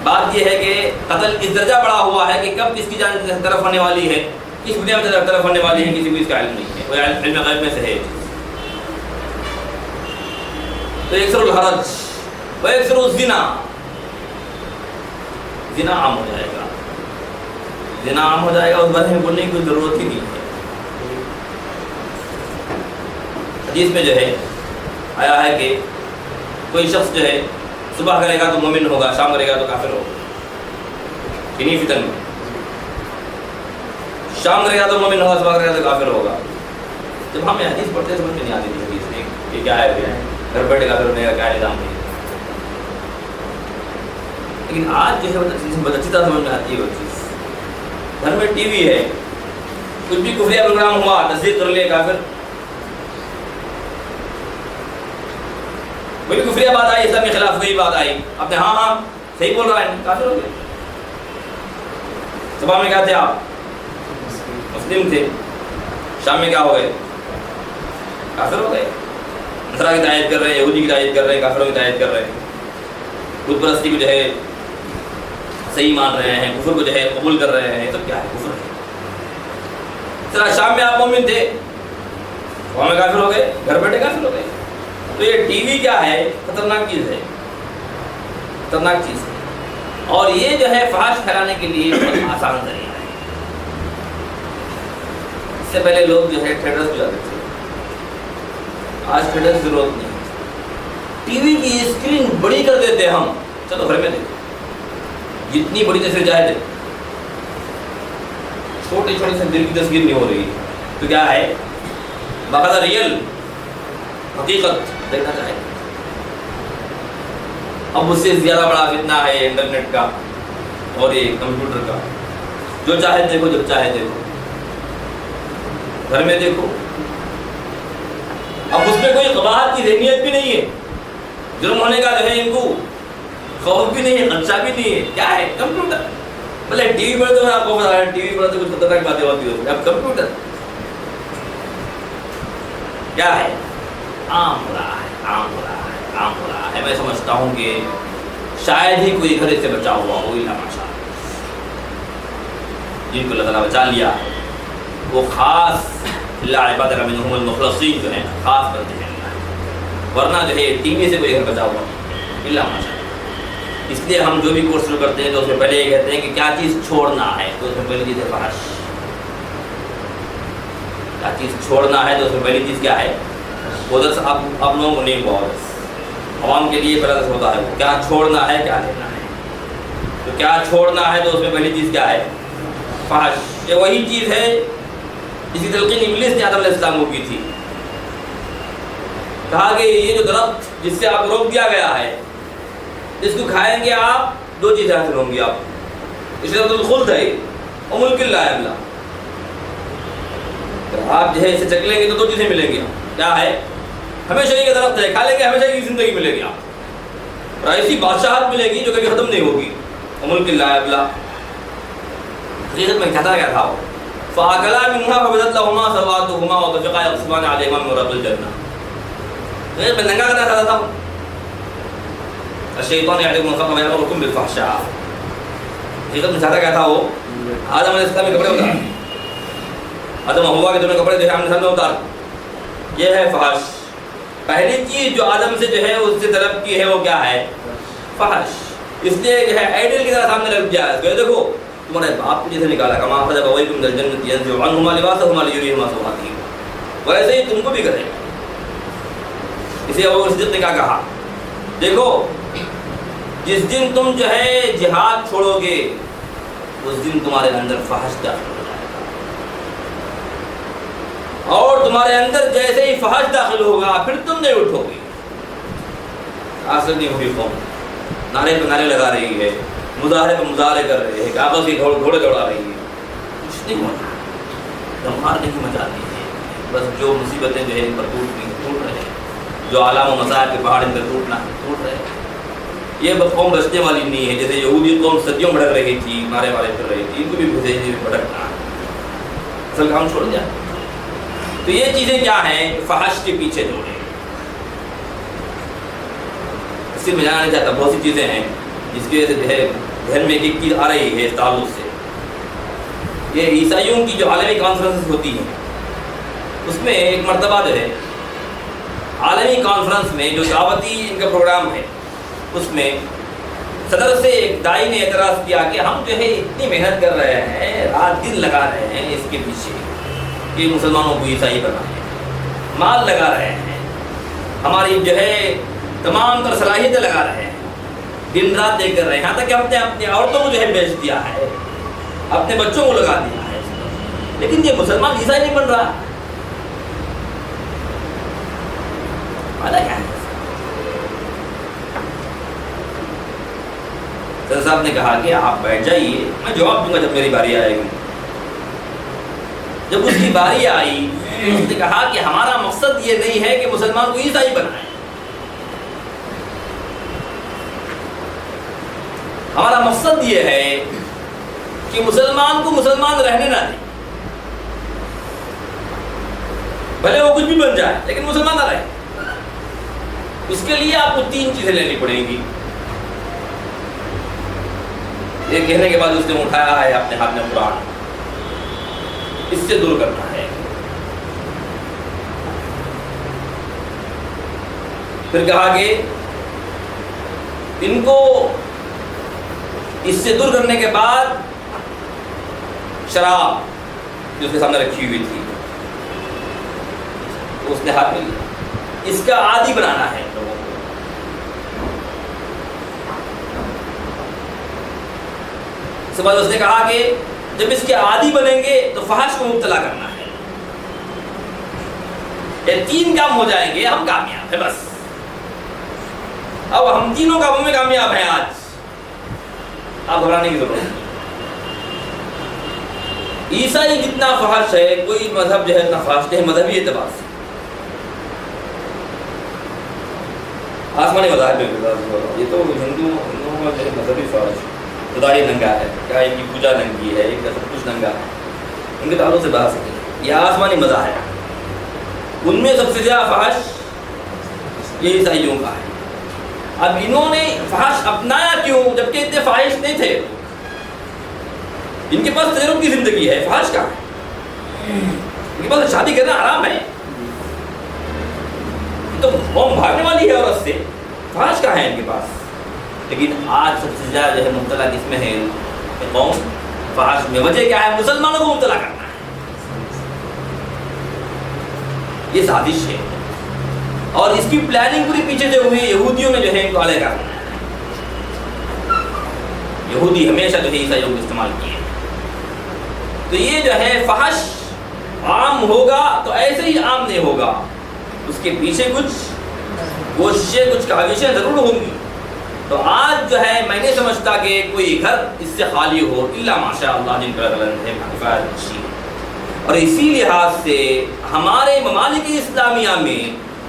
بات یہ ہے کہ قتل اس درجہ بڑا ہوا ہے کہ کب کس کی جان طرف ہونے والی ہے، کس دنیا میں طرف ہونے والی ہے، کسی کو اس کا علم نہیں ہے. وہ علم غیب میں سے ہے. تو یکسر الحرج و یکسر الزنا، زنا عام ہو جائے گا. زنا عام ہو جائے گا، اس بارے میں بولنے کی کوئی ضرورت ہی نہیں ہے. حدیث میں جو ہے آیا ہے کہ کوئی شخص جو ہے صبح کرے گا تو مومن ہوگا، شام کرے گا تو کافر ہوگا. انہی فتن میں شام کرے گا تو مومن ہوگا، صبح کرے گا تو کافر ہوگا. جب ہم حدیث پڑھتے ہیں سمجھ میں نہیں آتی تھی حدیث میں کہ کیا ہے، گھر بیٹھے کافر ہونے کا کیا نظام ہے. لیکن آج جو ہے بہت اچھی طرح سمجھ میں آتی ہے وہ چیز. گھر میں ٹی وی ہے، کچھ بھی کفریہ پروگرام ہوا تصدیق کر لیا کافر. کوئی بھی کفریہ بات آئی، اسلام کے خلاف کوئی بات آئی، اپنے ہاں صحیح بول رہا ہے، کافر ہو گئے. صبح میں کیا تھے آپ، مسلم تھے، شام میں کیا ہو گئے، کافر ہو گئے. نصارہ کی تائید کر رہے ہیں، یہودی کی تائید کر رہے ہیں، کافروں کی تائید کر رہے ہیں. بت پرستی کو جو ہے صحیح مان رہے ہیں، کفر کو جو ہے قبول کر رہے ہیں. سب کیا ہے، کفر ہے. ذرا شام میں آپ مومن تھے، وہاں میں کافر ہو گئے، گھر بیٹھے کافر ہو گئے. تو یہ ٹی وی کیا ہے، خطرناک چیز ہے، خطرناک چیز ہے. اور یہ جو ہے فحش پھیلانے کے لیے بہت آسان ذریعہ ہے. اس سے پہلے لوگ جو ہے تھیٹرز کو جاتے تھے، آج تھیٹرز کی ضرورت نہیں. ٹی وی کی اسکرین بڑی کر دیتے ہم، چلو گھر میں دیکھو، جتنی بڑی تصویر چاہے دیکھو. چھوٹے چھوٹے سے دل کی تصویر نہیں ہو رہی تو کیا ہے، باقاعدہ ریئل حقیقت دیکھنا چاہے. اب اس سے زیادہ بڑا فتنہ ہے انٹرنیٹ کا اور یہ کمپیوٹر کا. جو چاہے دیکھو، جب چاہے دیکھو، گھر میں دیکھو. اب اس میں کوئی قباحت کی ذہنیت بھی نہیں ہے، جرم ہونے کا جو ہے ان کو خوف بھی نہیں ہے، خدشہ بھی نہیں ہے. کیا ہے، کمپیوٹر. بھلے ٹی وی پر تو آپ کو بتا رہے ہیں، ٹی وی پر تو کچھ خطرناک باتیں ہوتی ہوتی. اب کمپیوٹر کیا ہے، عام ہو رہا ہے، عام ہو رہا ہے، عام ہو رہا ہے. میں سمجھتا ہوں کہ شاید ہی کوئی گھر سے بچا ہوا ہو، الا ماشاء اللہ. جن کو اللہ تعالیٰ بچا لیا وہ خاص اللہ عباد منہم المخلصین جو ہیں خاص بنتے ہیں. ورنہ جو ہے ٹی وی سے کوئی گھر بچا ہوا الا ماشاء اللہ. اس لیے ہم جو بھی کورس شروع کرتے ہیں تو اس میں پہلے یہ کہتے ہیں کہ کیا چیز چھوڑنا ہے، تو اس میں پہلی چیز ہے فحش. کیا چیز چھوڑنا ہے تو اس میں پہلی چیز کیا ہے، وہ درس آپ لوگوں کو نہیں ہوا، عوام کے لیے پہلا درس ہوتا ہے کیا چھوڑنا ہے، کیا لینا ہے. تو کیا چھوڑنا ہے؟ تو اس میں پہلی چیز کیا ہے؟ فحش۔ یہ وہی چیز ہے جس کی تلقین ابلیس نے آدم علیہ السلام کو کی تھی۔ کہا کہ یہ جو درخت جس سے آپ روک دیا گیا ہے، جس کو کھائیں گے آپ دو چیزیں حاصل ہوں گی آپ کو، شجرۃ الخلد ہے اور ملک لا یبلی۔ آپ جو ہے اسے چکھ لیں گے تو دو چیزیں ملیں گی۔ کیا ہے؟ ہمیشہ کا درخت ہے، کھا لیں گے ہمیشہ کی زندگی ملے گی آپ، اور ایسی بادشاہت ملے گی جو کبھی ختم نہیں ہوگی، اور ملک لا یبلی۔ حقیقت میں کہتا کیا تھا وہ؟ فَأَكَلَا مِنْهَا فَبَدَتْ لَهُمَا سَوْآتُهُمَا وَطَفِقَا يَخْصِفَانِ عَلَيْهِمَا مِنْ وَرَقِ الْجَنَّةِ۔ میں ننگا کرنا چاہتا ہوں۔ الشیطان یعدکم الفقر ویأمرکم بالفحشاء۔ حقیقت میں چاہتا کیا تھا وہ؟ آدم علیہ السلام کے کپڑے اتار، آدم و حوا کے دونوں کپڑے جو ہے آمنے سامنے اتار۔ یہ ہے فحش۔ پہلی چیز جو آدم سے جو ہے اس سے طلب کی ہے وہ کیا ہے؟ فحش۔ اس نے جو ہے آئیڈل کی طرح سامنے رکھ دیا ہے، دیکھو تمہارے باپ کو جیسے نکالا، کما اخرج ابویکم من الجنۃ ينزع عنہما لباسہما لیریہما سوآتہما، ویسے ہی تم کو بھی کرے گا۔ اسے ابو بکر صدیق نے کیا کہا؟ دیکھو جس دن تم جو ہے جہاد چھوڑو گے اس دن تمہارے اندر فحش داخل ہو جائے گا، اور تمہارے اندر جیسے ہی فحش داخل ہوگا پھر تم نہیں اٹھو گے۔ آخر نہیں ہوگی قوم نعرے پہ نعرے لگا رہی ہے، مظاہرے پہ مظاہرے کر رہے ہیں، کاغذ کی گھوڑے دوڑا رہی ہے، کچھ نہیں ہونا، دمار نہیں مچا دی ہے۔ بس جو مصیبتیں جو ہے ان پر ٹوٹ رہے ہیں، جو علام و مسائل کے پہاڑ ان پر ٹوٹ رہے ہیں۔ یہ قوم بچنے والی نہیں ہے، جیسے یہودی قوم صدیوں بھٹک رہی تھی، مارے پھر رہی تھی، ان کو بھی بھٹکنا ہے، اصل کام چھوڑ دیا۔ تو یہ چیزیں کیا ہیں؟ فحش کے پیچھے دوڑے۔ اس سے میں جانا نہیں چاہتا، بہت سی چیزیں ہیں جس کی وجہ سے جو ہے ذہن میں ایک چیز آ رہی ہے اس تعلق سے۔ یہ عیسائیوں کی جو عالمی کانفرنس ہوتی ہیں اس میں ایک مرتبہ جو ہے عالمی کانفرنس میں جو دعوتی ان کا پروگرام ہے اس میں صدر سے ایک دائی نے اعتراض کیا کہ ہم جو ہے اتنی محنت کر رہے ہیں، رات دن لگا رہے ہیں اس کے پیچھے کہ مسلمانوں کو عیسائی بنائیں، مال لگا رہے ہیں، ہماری جو ہے تمام تر صلاحیتیں لگا رہے ہیں، دن رات دیکھ کر رہے ہیں، یہاں تک کہ اپنی عورتوں کو جو ہے بیچ دیا ہے، اپنے بچوں کو لگا دیا ہے، لیکن یہ مسلمان عیسائی نہیں بن رہا۔ کیا ہے؟ سر صاحب نے کہا کہ آپ بیٹھ جائیے، میں جواب دوں گا جب میری باری آئے گی۔ جب اس کی باری آئی اس نے کہا کہ ہمارا مقصد یہ نہیں ہے کہ مسلمان کو عیسائی بنائیں، ہمارا مقصد یہ ہے کہ مسلمان کو مسلمان رہنے نہ دیں، بھلے وہ کچھ بھی بن جائے لیکن مسلمان نہ رہے۔ اس کے لیے آپ کو تین چیزیں لینی پڑیں گی۔ یہ کہنے کے بعد اس نے اٹھایا ہے اپنے ہاتھ میں قرآن، اس سے دور کرنا ہے۔ پھر کہا کہ ان کو اس سے دور کرنے کے بعد شراب جو اس کے سامنے رکھی ہوئی تھی اس نے ہاتھ میں لیا، اس کا عادی بنانا ہے لوگوں کو۔ اس کے بعد اس نے کہا کہ جب اس کے عادی بنیں گے تو فحش کو مبتلا کرنا ہے۔ یہ تین کام ہو جائیں گے ہم کامیاب ہیں بس۔ اب ہم تینوں کاموں میں کامیاب ہیں آج، آپ گھبرانے کی ضرورت نہیں۔ عیسائی جتنا فحش ہے کوئی مذہب جو ہے اتنا فحش نہیں ہے مذہبی اعتبار سے۔ آسمانی مذاہب یہ تو ہندوؤں کا جو ہے مذہبی فحش، خدا ہی ننگا ہے، کیا ان کی پوجا ننگی ہے، ان کا سب کچھ ننگا ہے، ان کے تعلق سے بحث ہے۔ یہ آسمانی مذاہب، ان میں سب سے زیادہ فحش یہ عیسائیوں کا ہے۔ اب انہوں نے فحش اپنایا کیوں جبکہ اتنے فاحش نہیں تھے؟ ان کے پاس تجربہ کی زندگی ہے، فحش کا ہے، ان کے پاس شادی کرنا حرام ہے، تو قوم بھاگنے والی ہے عورت سے، فحش کا ہے ان کے پاس۔ لیکن آج سب سے زیادہ جو ہے مبتلا کس میں ہے کہ قوم فحش میں۔ وجہ کیا ہے؟ مسلمانوں کو مبتلا کرنا ہے، یہ سازش ہے، اور اس کی پلاننگ پوری پیچھے جو ہوئی یہودیوں نے جو ہے ان کو علیحدہ کرنا ہے۔ یہودی ہمیشہ جو ہے عیسائیوں کو استعمال کیے. تو یہ جو ہے فحش عام ہوگا تو ایسے ہی عام نہیں ہوگا, اس کے پیچھے کچھ کوششیں, کچھ کاوشیں ضرور ہوں گی. تو آج جو ہے میں نہیں سمجھتا کہ کوئی گھر اس سے خالی ہو الا ماشاء اللہ جن پر غلط ہے حفاظت بخشی. اور اسی لحاظ سے ہمارے ممالک اسلامیہ میں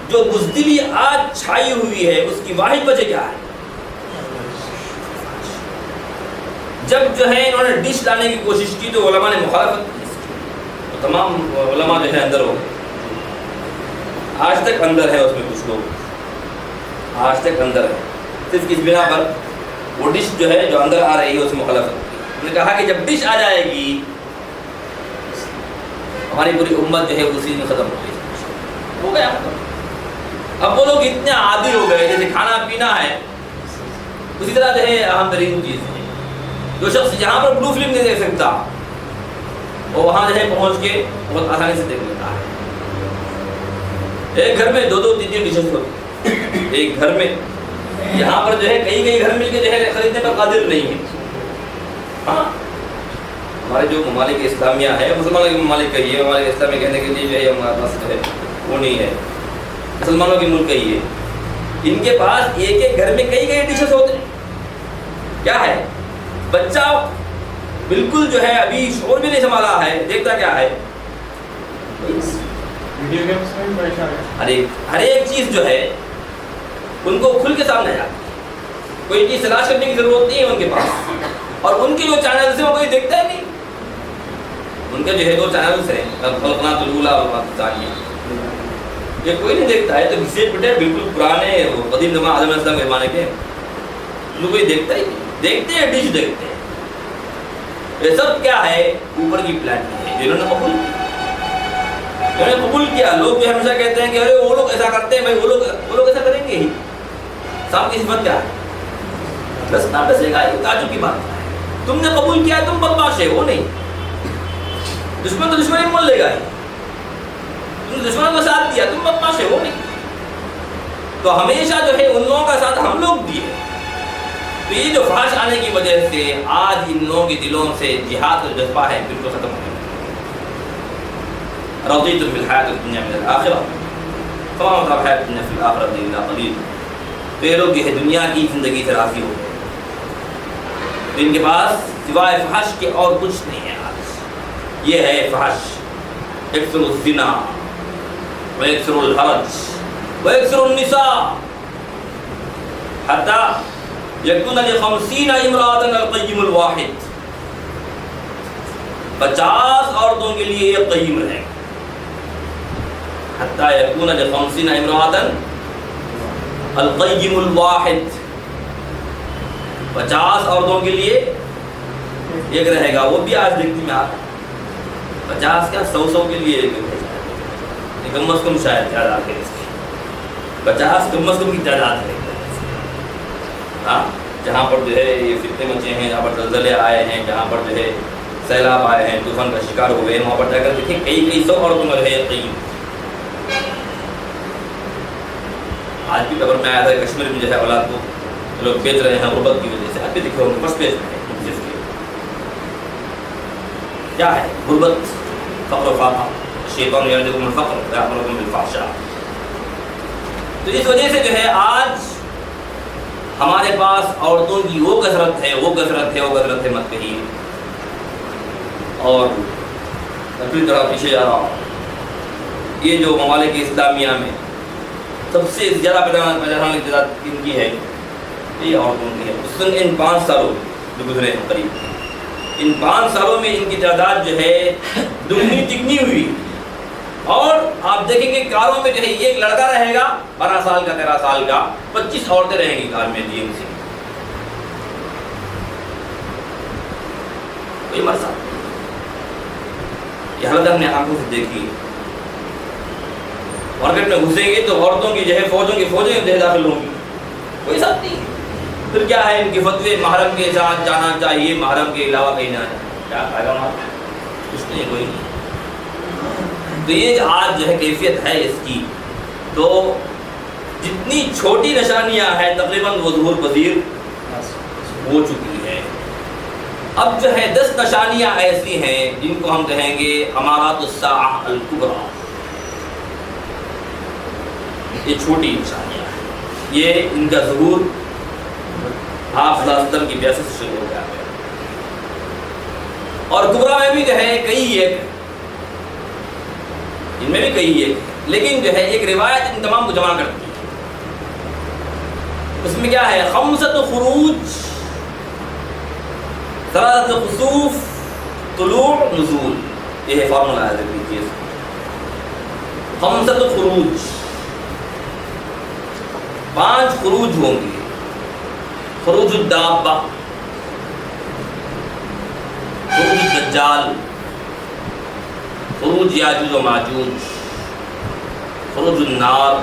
جو بزدلی آج چھائی ہوئی ہے اس کی واحد وجہ کیا ہے؟ جب جو ہے انہوں نے ڈش لانے کی کوشش کی تو علماء نے مخالفت کی, تو تمام علماء جو ہے اندر ہو گئے. آج تک اندر ہے اس میں کچھ لوگ, آج تک اندر ہے, صرف کس بنا پر وہ ڈش جو ہے جو اندر آ رہی ہے اس میں مخالفت کی. انہوں نے کہا کہ جب ڈش آ جائے گی ہماری پوری امت جو ہے اسی میں ختم ہو گیا. اب وہ لوگ اتنے عادی ہو گئے, جیسے کھانا پینا ہے اسی طرح جو ہے اہم ترین چیز ہے. جو شخص جہاں پر بلو فلم نہیں دیکھ سکتا وہ وہاں جو ہے پہنچ کے بہت آسانی سے دیکھ لیتا ہے. ایک گھر میں 2-3 ڈشز ہوتی ہیں ایک گھر میں, یہاں پر جو ہے کئی گھر مل کے جو ہے خریدنے پر قادر نہیں ہے. ہاں ہمارے جو ممالک اسلامیہ ہے, مسلمانوں کے ممالک کہیے, ہمارے اسلامیہ کہنے کے لیے جو ہے ہمارے پاس جو ہے وہ نہیں ہے, مسلمانوں کے ملک کہیے, ان کے پاس ایک گھر میں کئی ڈشز ہوتے ہیں. کیا ہے, بچہ بالکل جو ہے ابھی شعور بھی نہیں سنبھالا ہے, دیکھتا کیا ہے ویڈیو گیمز میں بھی ہر ایک چیز جو ہے ان کو کھل کے سامنے آتی ہے. کوئی چیز تلاش کرنے کی ضرورت نہیں ہے ان کے پاس. اور ان کے جو چینلز ہیں وہ کوئی دیکھتا ہی نہیں. ان کے جو ہے 2 چینلز ہیں, خلقنات الاولیٰ اور خلقنات الثانیہ, یہ کوئی نہیں دیکھتا ہے. تو گھسے پٹے بالکل پرانے قدیم زمانہ آدم علیہ السلام کے زمانے کے, ان کو کوئی دیکھتا ہی نہیں. دیکھتے ہیں ڈش دیکھتے ہیں. یہ سب کیا ہے, اوپر کی پلاننگ ہے جو انہوں نے قبول کیا. لوگ جو ہمیشہ کہتے ہیں کہ ارے وہ لوگ ایسا کرتے ہیں, بھائی وہ لوگ ایسا کریں گے ہی. صاحب کی صفت کیا ہے, رسنا بسے گا, یہ تعجب کی بات ہے. تم نے قبول کیا, تم بدمعاش ہے, وہ نہیں. دشمن تو دشمن ہی مول لے گا ہی. تم نے دشمن کو ساتھ دیا, تم بدمعاش ہے, وہ نہیں. تو ہمیشہ جو ہے ان لوگوں کا ساتھ ہم لوگ دیے. تو یہ جو فحش آنے کی وجہ سے آج ان لوگوں کے دلوں سے جہاد کا جذبہ ہے بالکل ختم ہو گیا. رضیتم بالحیاۃ الدنیا من الآخرہ فما متاع الحیاۃ الدنیا فی الآخرۃ الا قلیل. تو یہ لوگ جو ہے دنیا کی زندگی سے راضی ہو گئے. تو ان کے پاس سوائے فحش کے اور کچھ نہیں ہے. آج یہ ہے فحش. یکثر الزنا ویکثر الحرج ویکثر النساء حتی یکون ل50 امرأة القیم الواحد. 50 عورتوں کے لیے ایک قیم رہے گا. حتی یکون ل50 امرأة القیم الواحد. 50 عورتوں کے لیے ایک رہے گا. وہ بھی آج دیکھتی میں آ 50 کیا 100 کے لیے ایک کم از کم شاید تعداد ہے اس کی. 50 کم از کم کی تعداد ہے. ہاں جہاں پر جو ہے یہ فتنے مچے ہیں, جہاں پر زلزلے آئے ہیں, جہاں پر جو ہے سیلاب آئے ہیں, طوفان کا شکار ہوئے ہیں, وہاں پر جا کر دیکھیں کئی 100 عورتوں کا جو ہے قیم. آج بھی خبر میں آیا تھا کشمیر میں جو ہے اولاد کو لوگ بیچ رہے ہیں غربت کی وجہ سے. ابھی دیکھو فرسٹ پیج میں کیا ہے, غربت, فقر و فاقہ, شیطان یعدکم الفقر ویأمرکم بالفحشاء. تو اس وجہ سے جو ہے آج ہمارے پاس عورتوں کی وہ کثرت ہے مت کہیے. اور پوری طرح پیچھے جا رہا ہوں. یہ جو ممالک اسلامیہ میں سب سے زیادہ پیدا ہونے کی تعداد ان کی ہے, یہ عورتوں کی ہے. خصوصاً ان 5 سالوں جو گزرے ہیں قریب, ان 5 سالوں میں ان کی تعداد جو ہے دگنی تگنی ہوئی. اور آپ دیکھیں گے کاروں میں جو ہے ایک لڑکا رہے گا 12 سال کا 13 سال کا, 25 عورتیں رہیں گی کار میں جی ایم سی. کوئی مرضا یہ حالت ہم نے آنکھوں سے دیکھی. مارکیٹ میں گھسیں گے تو عورتوں کی جو ہے فوجوں کی فوجیں جو ہے داخل ہوں گی. کوئی ساتھ نہیں. پھر کیا ہے ان کے فتوے, محرم کے ساتھ جانا چاہیے, محرم کے علاوہ کہیں نہ جانا. کیا فائدہ وہاں, کچھ نہیں, کوئی نہیں. تو یہ آج جو ہے کیفیت ہے اس کی. تو جتنی چھوٹی نشانیاں ہیں تقریباً وہ ظہور پذیر ہو چکی ہے. اب جو ہے 10 نشانیاں ایسی ہیں جن کو ہم کہیں گے امارات الساعہ الکبریٰ. یہ چھوٹی نشانیاں ہیں، یہ ان کا ظہور آپ صلی اللہ علیہ وسلم کی بعثت سے شروع ہو گیا ہے. اور کبریٰ میں بھی جو ہے کئی ایک، ان میں بھی کئی ایک، لیکن جو ہے ایک روایت ان تمام کو جمع کرتی ہے. اس میں کیا ہے؟ 5 خروج، 3 خسوف، طلوع، نزول. یہ ہے فارمولا ہے دیکھیے. 5 خروج، 5 خروج ہوں گے. خروج الدابہ، خروج الدجال، خروج یاجوج و ماجوج، خروج النار،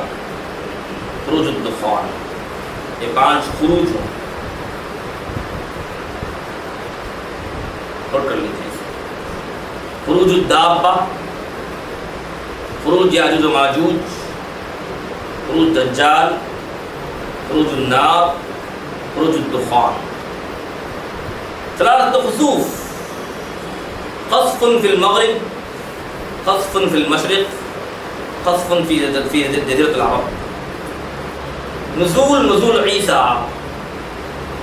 خروج الدخان. یہ 5 خروج ہوں. نوٹ کر لیجیے. خروج الدابہ، خروج یاجوج و ماجوج، خروج دجال، خروج النار، خروج الدخان. 3 خسوف، خسف فی المغرب، خسف فی المشرق، خسف فی جزیرۃ العرب. نزول عیسیٰ،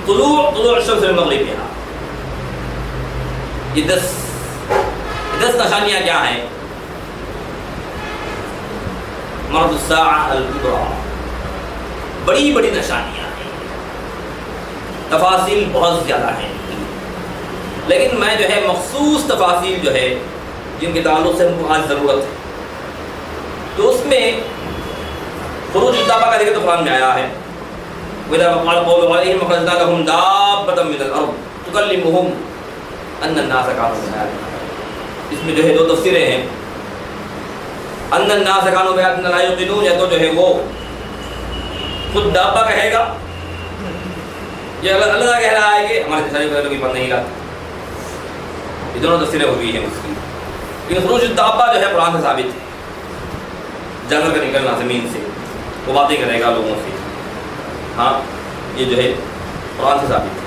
طلوع الشمس من مغربها. یہ 10 نشانیاں کیا ہیں؟ مرض الساعہ الکبریٰ. بڑی بڑی نشانیاں ہیں، تفاصیل بہت زیادہ ہیں، لیکن میں جو ہے مخصوص تفاصیل جو ہے جن کے تعلق سے ہم کو آج ضرورت ہے، تو اس میں خروج الدابہ کا ذکر تو قرآن میں آیا ہے. وَإِذَا وَقَعَ الْقَوْلُ عَلَيْهِمْ أَخْرَجْنَا لَهُمْ دَابَّةً مِّنَ الْأَرْضِ تُكَلِّمُهُمْ أَنَّ النَّاسَ كَانُوا بِآيَاتِنَا. اس میں جو ہے 2 تفسیریں ہیں. أَنَّ النَّاسَ كَانُوا بِآيَاتِنَا لَا يُوقِنُونَ، یا تو جو ہے وہ خود دابہ کہے گا، یا اللہ کہہ رہا ہے کہ ہمارے سارے پہلے کوئی بات نہیں لاتا. یہ دونوں تفسیریں ہوئی ہیں اس کی. لیکن خروج الدابہ جو ہے قرآن سے ثابت ہے. جانور کا نکلنا زمین سے، وہ باتیں کرے گا لوگوں سے. ہاں یہ جو ہے قرآن سے ثابت ہے.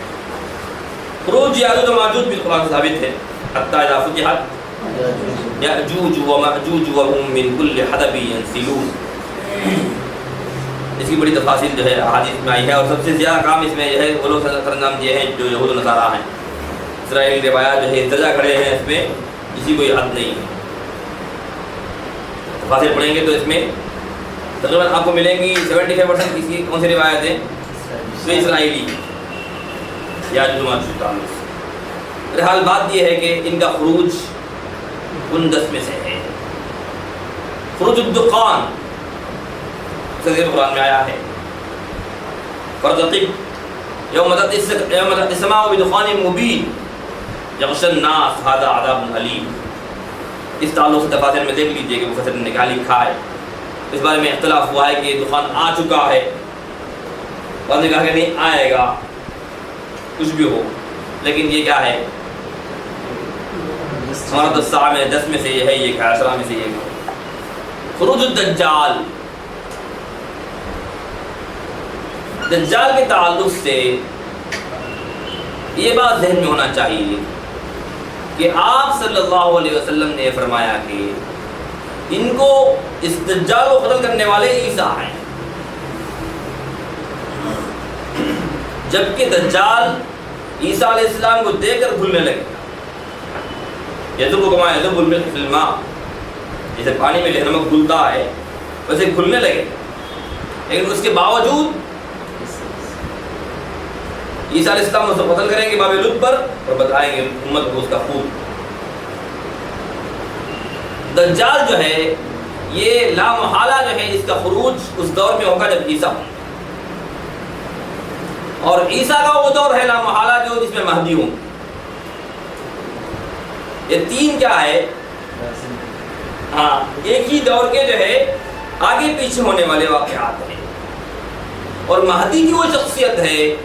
خروج یاجوج و ماجوج بھی قرآن سے ثابت ہے. حتی اذا فتحت یأجوج و مأجوج وهم من کل حدب ینسلون. اس کی بڑی تفاصیل جو ہے احادیث میں آئی ہے، اور سب سے زیادہ کام اس میں جو ہے وہ لوگ سرانجام دیے ہیں جو یہود و نصارہ ہیں. اسرائیلی روایات جو ہے سجا کھڑے ہیں، اس میں کسی کو یہ حد نہیں ہے. تفاصیل پڑھیں گے تو اس میں تقریباً آپ کو ملیں گی 75% کسی کون سی روایت ہے؟ اسرائیلی یاجوج و ماجوج تعلق سے. بہرحال بات یہ ہے کہ ان کا خروج ان 10 میں سے ہے. خروج الدخان ذکر قرآن میں آیا ہے. فارتقب یوم تأتی السماء بدخان مبین یغشی الناس ھذا عذاب علیم. اس تعلق سے تفاسیر میں دیکھ لیجئے کہ مفسر نے کیا لکھا ہے. اس بارے میں اختلاف ہوا ہے کہ دخان آ چکا ہے، اور نے کہا کہ نہیں آئے گا، کچھ بھی ہو. لیکن یہ کیا ہے؟ ہمارا 10 میں سے یہ ہے، یہ 10 میں سے یہ ہے. خروج الدجال. دجال کے تعلق سے یہ بات ذہن میں ہونا چاہیے کہ آپ صلی اللہ علیہ وسلم نے فرمایا کہ ان کو اس دجال کو قتل کرنے والے عیسیٰ ہیں، جبکہ دجال عیسیٰ علیہ السلام کو دے کر گھلنے لگے. یذوب کما یذوب الملح فی الماء، جیسے پانی میں نمک گھلتا ہے ویسے گھلنے لگے. لیکن اس کے باوجود عیسیٰ علیہ السلام اس کو قتل کریں گے باب لب پر، اور بتائیں گے امت کو اس کا خون. دجال جو ہے یہ لا محالہ جو ہے اس کا خروج اس دور میں ہوگا جب عیسیٰ ہوں، اور عیسیٰ کا وہ دور ہے لا محالہ جو جس میں مہدی ہوں. یہ 3 کیا ہے؟ ہاں ایک ہی دور کے جو ہے آگے پیچھے ہونے والے واقعات ہیں. اور مہدی کی وہ شخصیت ہے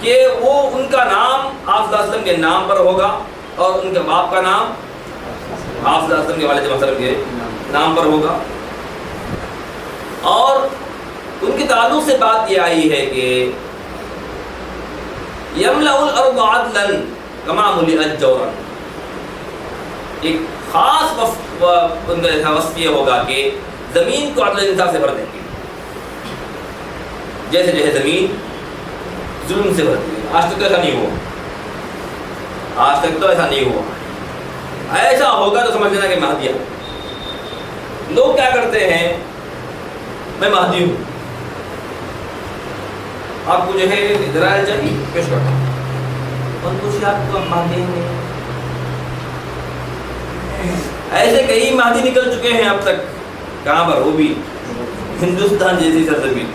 کہ وہ ان کا نام آپ صلی اللہ علیہ وسلم کے نام پر ہوگا، اور ان کے باپ کا نام آپ صلی اللہ علیہ وسلم کے والد وسلم کے نام پر ہوگا. اور ان کے تعلق سے بات یہ آئی ہے کہ یملأ الارض عدلا کما ملئت جورا، ایک خاص ان کا وصف یہ ہوگا کہ زمین کو عدل انصاف سے بھر دیں گے، جیسے جو ہے زمین ظلم سے بھرتی ہے۔ آج تک تو ایسا نہیں ہوا، آج تک تو ایسا نہیں ہوا، ایسا ہوگا تو سمجھ لینا کہ مہدی ہے۔ لوگ کیا کرتے ہیں، میں مہدی ہوں، آپ کو جو ہے دلائل چاہیے پیش کرتا ہوں، اور کچھ آپ کو مہدی نہیں، ایسے کئی مہدی نکل چکے ہیں اب تک، کہاں پر، وہ بھی ہندوستان جیسی سرزمین،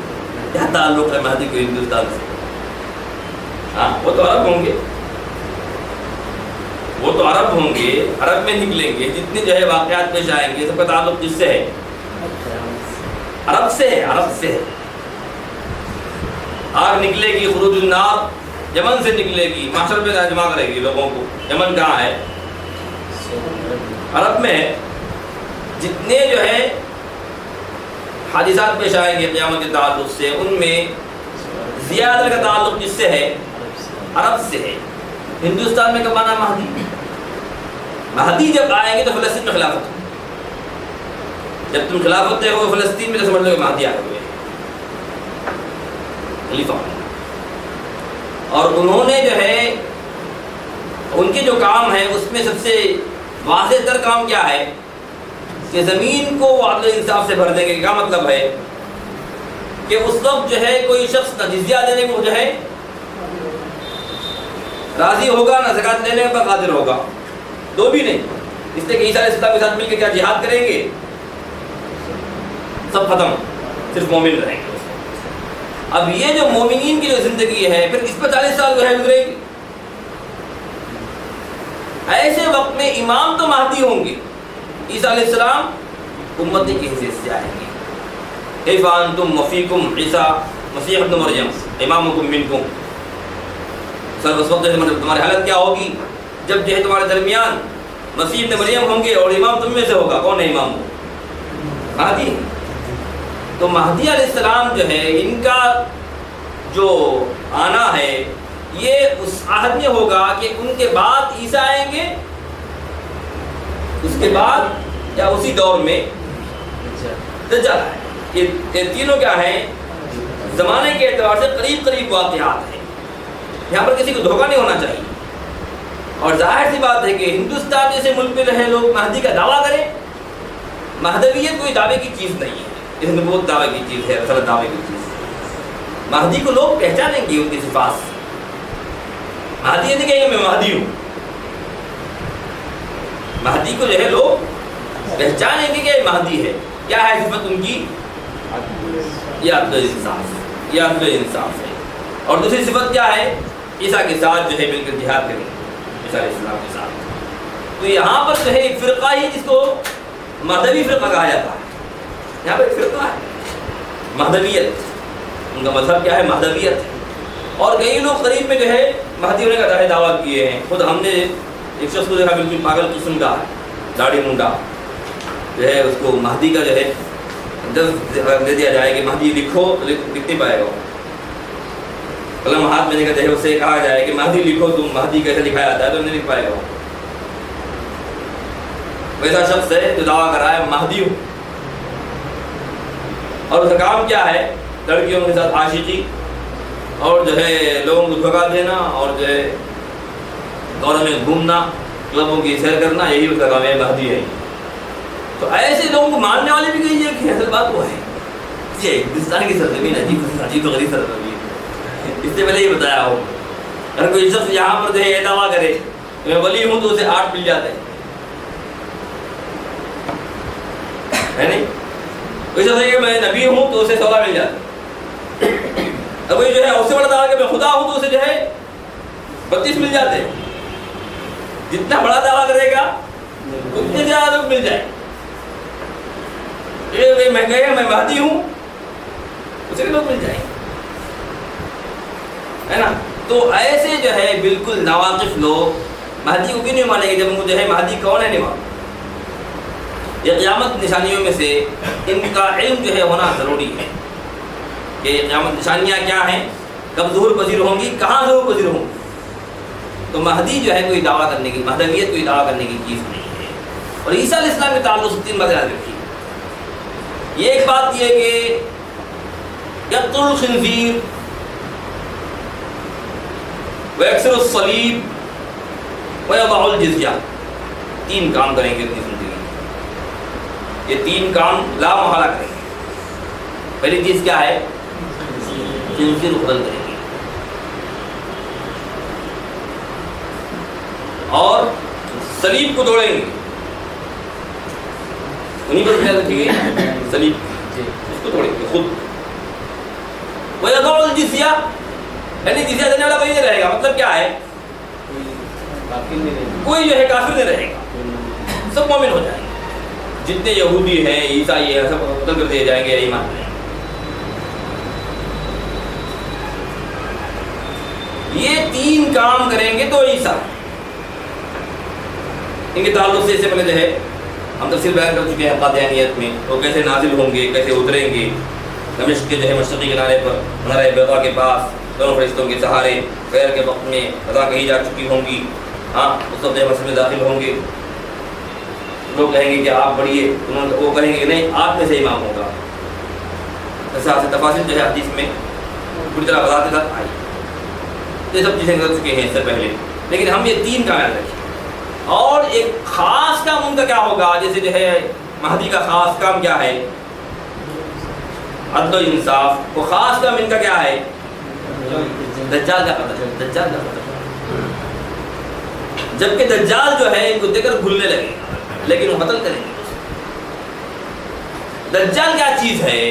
کیا تعلق ہے مہدی کو ہندوستان سے؟ ہاں وہ تو عرب ہوں گے، وہ تو عرب ہوں گے، عرب میں نکلیں گے، جتنے جو ہے واقعات پیش آئیں گے سب کا تعلق کس سے ہے؟ عرب سے ہے، عرب سے ہے۔ آگ نکلے گی، خروج النار یمن سے نکلے گی، محشر پہ جمع کرے گی لوگوں کو۔ یمن کہاں ہے؟ عرب میں ہے۔ جتنے جو ہے حادثات پیش آئیں گے قیامت کے تعلق سے، ان میں زیادہ کا تعلق کس سے ہے؟ عرب سے ہے۔ ہندوستان میں کب آنا مہدی؟ مہدی جب آئیں گے تو فلسطین میں خلافت ہو، جب تم خلافت دے ہو فلسطین میں تو سمجھ لو کہ مہدی آئے ہوئے خلیفہ، اور انہوں نے جو ہے ان کے جو کام ہے اس میں سب سے واضح تر کام کیا ہے کہ زمین کو عدل انصاف سے بھر دیں گے۔ کیا مطلب ہے کہ اس وقت جو ہے کوئی شخص نہ جزیہ دینے کو جو ہے راضی ہوگا، نہ زکوٰۃ لینے پر قادر ہوگا، دو بھی نہیں۔ اس لیے کہ عیسیٰ علیہ السلام کے ساتھ مل کے کیا جہاد کریں گے، سب ختم، صرف مومن رہیں گے۔ اب یہ جو مومنین کی جو زندگی ہے پھر اس پر 40 سال جو ہے گزرے گی۔ ایسے وقت میں امام تو مہدی ہوں گے، عیسیٰ علیہ السلام امتی کی حیثیت سے آئیں گے۔ کیف انتم وفیکم عیسیٰ مسیح ابن مریم امامکم منکم، سر اس وقت تمہاری حالت کیا ہوگی جب جو ہے تمہارے درمیان مسیح ابن مریم ہوں گے اور امام تم میں سے ہوگا۔ کون ہے امام؟ مہدی۔ تو مہدی علیہ السلام جو ہے ان کا جو آنا ہے یہ اس عہد میں ہوگا کہ ان کے بعد عیسیٰ آئیں گے، اس کے بعد یا اسی دور میں دجال آئے۔ یہ تینوں کیا ہیں، زمانے کے اعتبار سے قریب قریب واقعات ہیں، یہاں پر کسی کو دھوکہ نہیں ہونا چاہیے۔ اور ظاہر سی بات ہے کہ ہندوستان جیسے ملک میں رہے لوگ مہدی کا دعویٰ کریں، مہدویت کوئی دعوے کی چیز نہیں ہے، اس میں بہت دعوے کی چیز ہے، اصل دعوے کی چیز ہے۔ مہدی کو لوگ پہچانیں گے ان کی صفات سے، مہدی یہ نہیں کہیں گے میں مہدی ہوں، مہدی کو جو ہے لوگ پہچانیں گے کہ یہ مہدی ہے۔ کیا ہے صفت ان کی؟ یہ عدل انصاف، یہ عدل انصاف ہے۔ اور دوسری صفت کیا ہے؟ عیسیٰ کے ساتھ جو ہے مل کر جہاد کریں، عیسیٰ علیہ السلام کے ساتھ۔ تو یہاں پر جو ہے ایک فرقہ ہی جس کو مہدوی فرقہ کہا جاتا ہے، یہاں پر ایک فرقہ ہے مہدویت، ان کا مذہب کیا ہے؟ مہدویت ہے۔ اور کئی لوگ قریب میں جو ہے مہدی ہونے کا دعویٰ کیے ہیں۔ خود ہم نے ایک شخص کو دیکھا بالکل پاگل قسم کا ہے، داڑھی منڈا، جو ہے اس کو مہدی کا جو ہے دے دیا جائے کہ مہدی لکھو، لکھ نہیں پائے گا، قلم ہاتھ میں لے کر جو ہے اسے کہا جائے کہ مہدی لکھو، تم مہدی کیسے لکھا جاتا ہے تو نہیں لکھ پائے گا۔ ویسا شخص ہے جو دعویٰ کر رہا ہے مہدی ہوں، اور اس کا کام کیا ہے؟ لڑکیوں کے ساتھ عاشقی اور جو ہے لوگوں کو دھوکہ دینا اور جو ہے دوروں میں گھومنا، کلبوں کی سیر کرنا، یہی اس کا کام ہے، مہدی ہے۔ تو ایسے لوگوں کو ماننے والے بھی کہیے کہ اصل بات وہ ہے یہ ہندوستان کی سرزمین عجیب و غریب سرزمین، اس سے پہلے یہ بتایا ہو۔ اگر کوئی شخص یہاں پر جو ہے دعویٰ کرے کہ میں ولی ہوں تو اسے 8 مل جاتے ہے نہیں، کوئی شخص کہ میں نبی ہوں تو اسے 16 مل جاتے، اور کوئی جو ہے اس سے بڑا دعویٰ کہ میں خدا ہوں تو اسے جو ہے 32 مل جاتے۔ جتنا بڑا دعویٰ کرے گا اتنے زیادہ لوگ مل جائے۔ میں کہے میں مہدی ہوں اسے لوگ مل جائیں ہے نا۔ تو ایسے جو ہے بالکل ناواقف لوگ مہدی کو بھی نہیں مانیں گے، جب وہ جو ہے مہدی کون ہے نہیں مانیں۔ یہ قیامت نشانیوں میں سے ان کا علم جو ہے ہونا ضروری ہے کہ یہ قیامت نشانیاں کیا ہیں، کب ظہور پذیر ہوں گی، کہاں ظہور پذیر ہوں گی۔ تو مہدی جو ہے کوئی دعویٰ کرنے کی، مہدویت کوئی دعویٰ کرنے کی چیز نہیں ہے۔ اور عیسیٰ علیہ السلام کے تعلق سے 3 باتیں یاد رکھیے۔ یہ ایک بات یہ کہ یقتل الخنزیر ویکسر الصلیب ویضع الجزیہ، 3 کام کریں گے اپنی زندگی میں، یہ 3 کام لا محالہ کریں گے۔ پہلی چیز کیا ہے؟ خنزیر قتل کریں گے، اور صلیب کو توڑیں گے، انہیں پر خیال رکھیے گے، صلیب اس کو توڑیں گے خود۔ وَيَضَعُ الْجِزْيَةَ، یعنی جزیہ دینے والا وہی نہیں رہے گا۔ مطلب کیا ہے؟ کوئی جو ہے کافر نہیں رہے گا، سب مومن ہو جائیں گے، جتنے یہودی ہیں عیسائی ہیں سب قتل کر دیے جائیں گے، ایمان لیں گے۔ یہ 3 کام کریں گے تو عیسیٰ، ان کے تعلق سے اس سے پہلے جو ہے ہم تفصیل بیان کر چکے ہیں قادیانیت میں، وہ کیسے نازل ہوں گے، کیسے اتریں گے دمشق کے جو ہے مشرقی کنارے پر منارہ بیضاء کے پاس، دونوں فرشتوں کے سہارے، غیر کے وقت میں ادا کہی جا چکی ہوں گی۔ ہاں اس وقت مسجد میں داخل ہوں گے، لوگ کہیں گے کہ آپ بڑھیے، وہ کہیں گے نہیں آپ میں سے امام ہوگا۔ ایسا تفاصیل جو ہے حدیث میں پوری طرح وضاحت کے ساتھ آئی، یہ سب چیزیں کر چکے ہیں اس سے پہلے، لیکن ہم یہ 3 کا یاد رکھیں۔ اور ایک خاص کام ان کا کیا ہوگا، جیسے جو ہے مہدی کا خاص کام کیا ہے؟ عدل و انصاف۔ وہ خاص کام ان کا کیا ہے؟ دجال کا قتل، دجال کا قتل۔ جبکہ دجال جو ہے ان کو دیکھ کر بھولنے لگے، لیکن وہ قتل کریں گے۔ دجال کیا چیز ہے،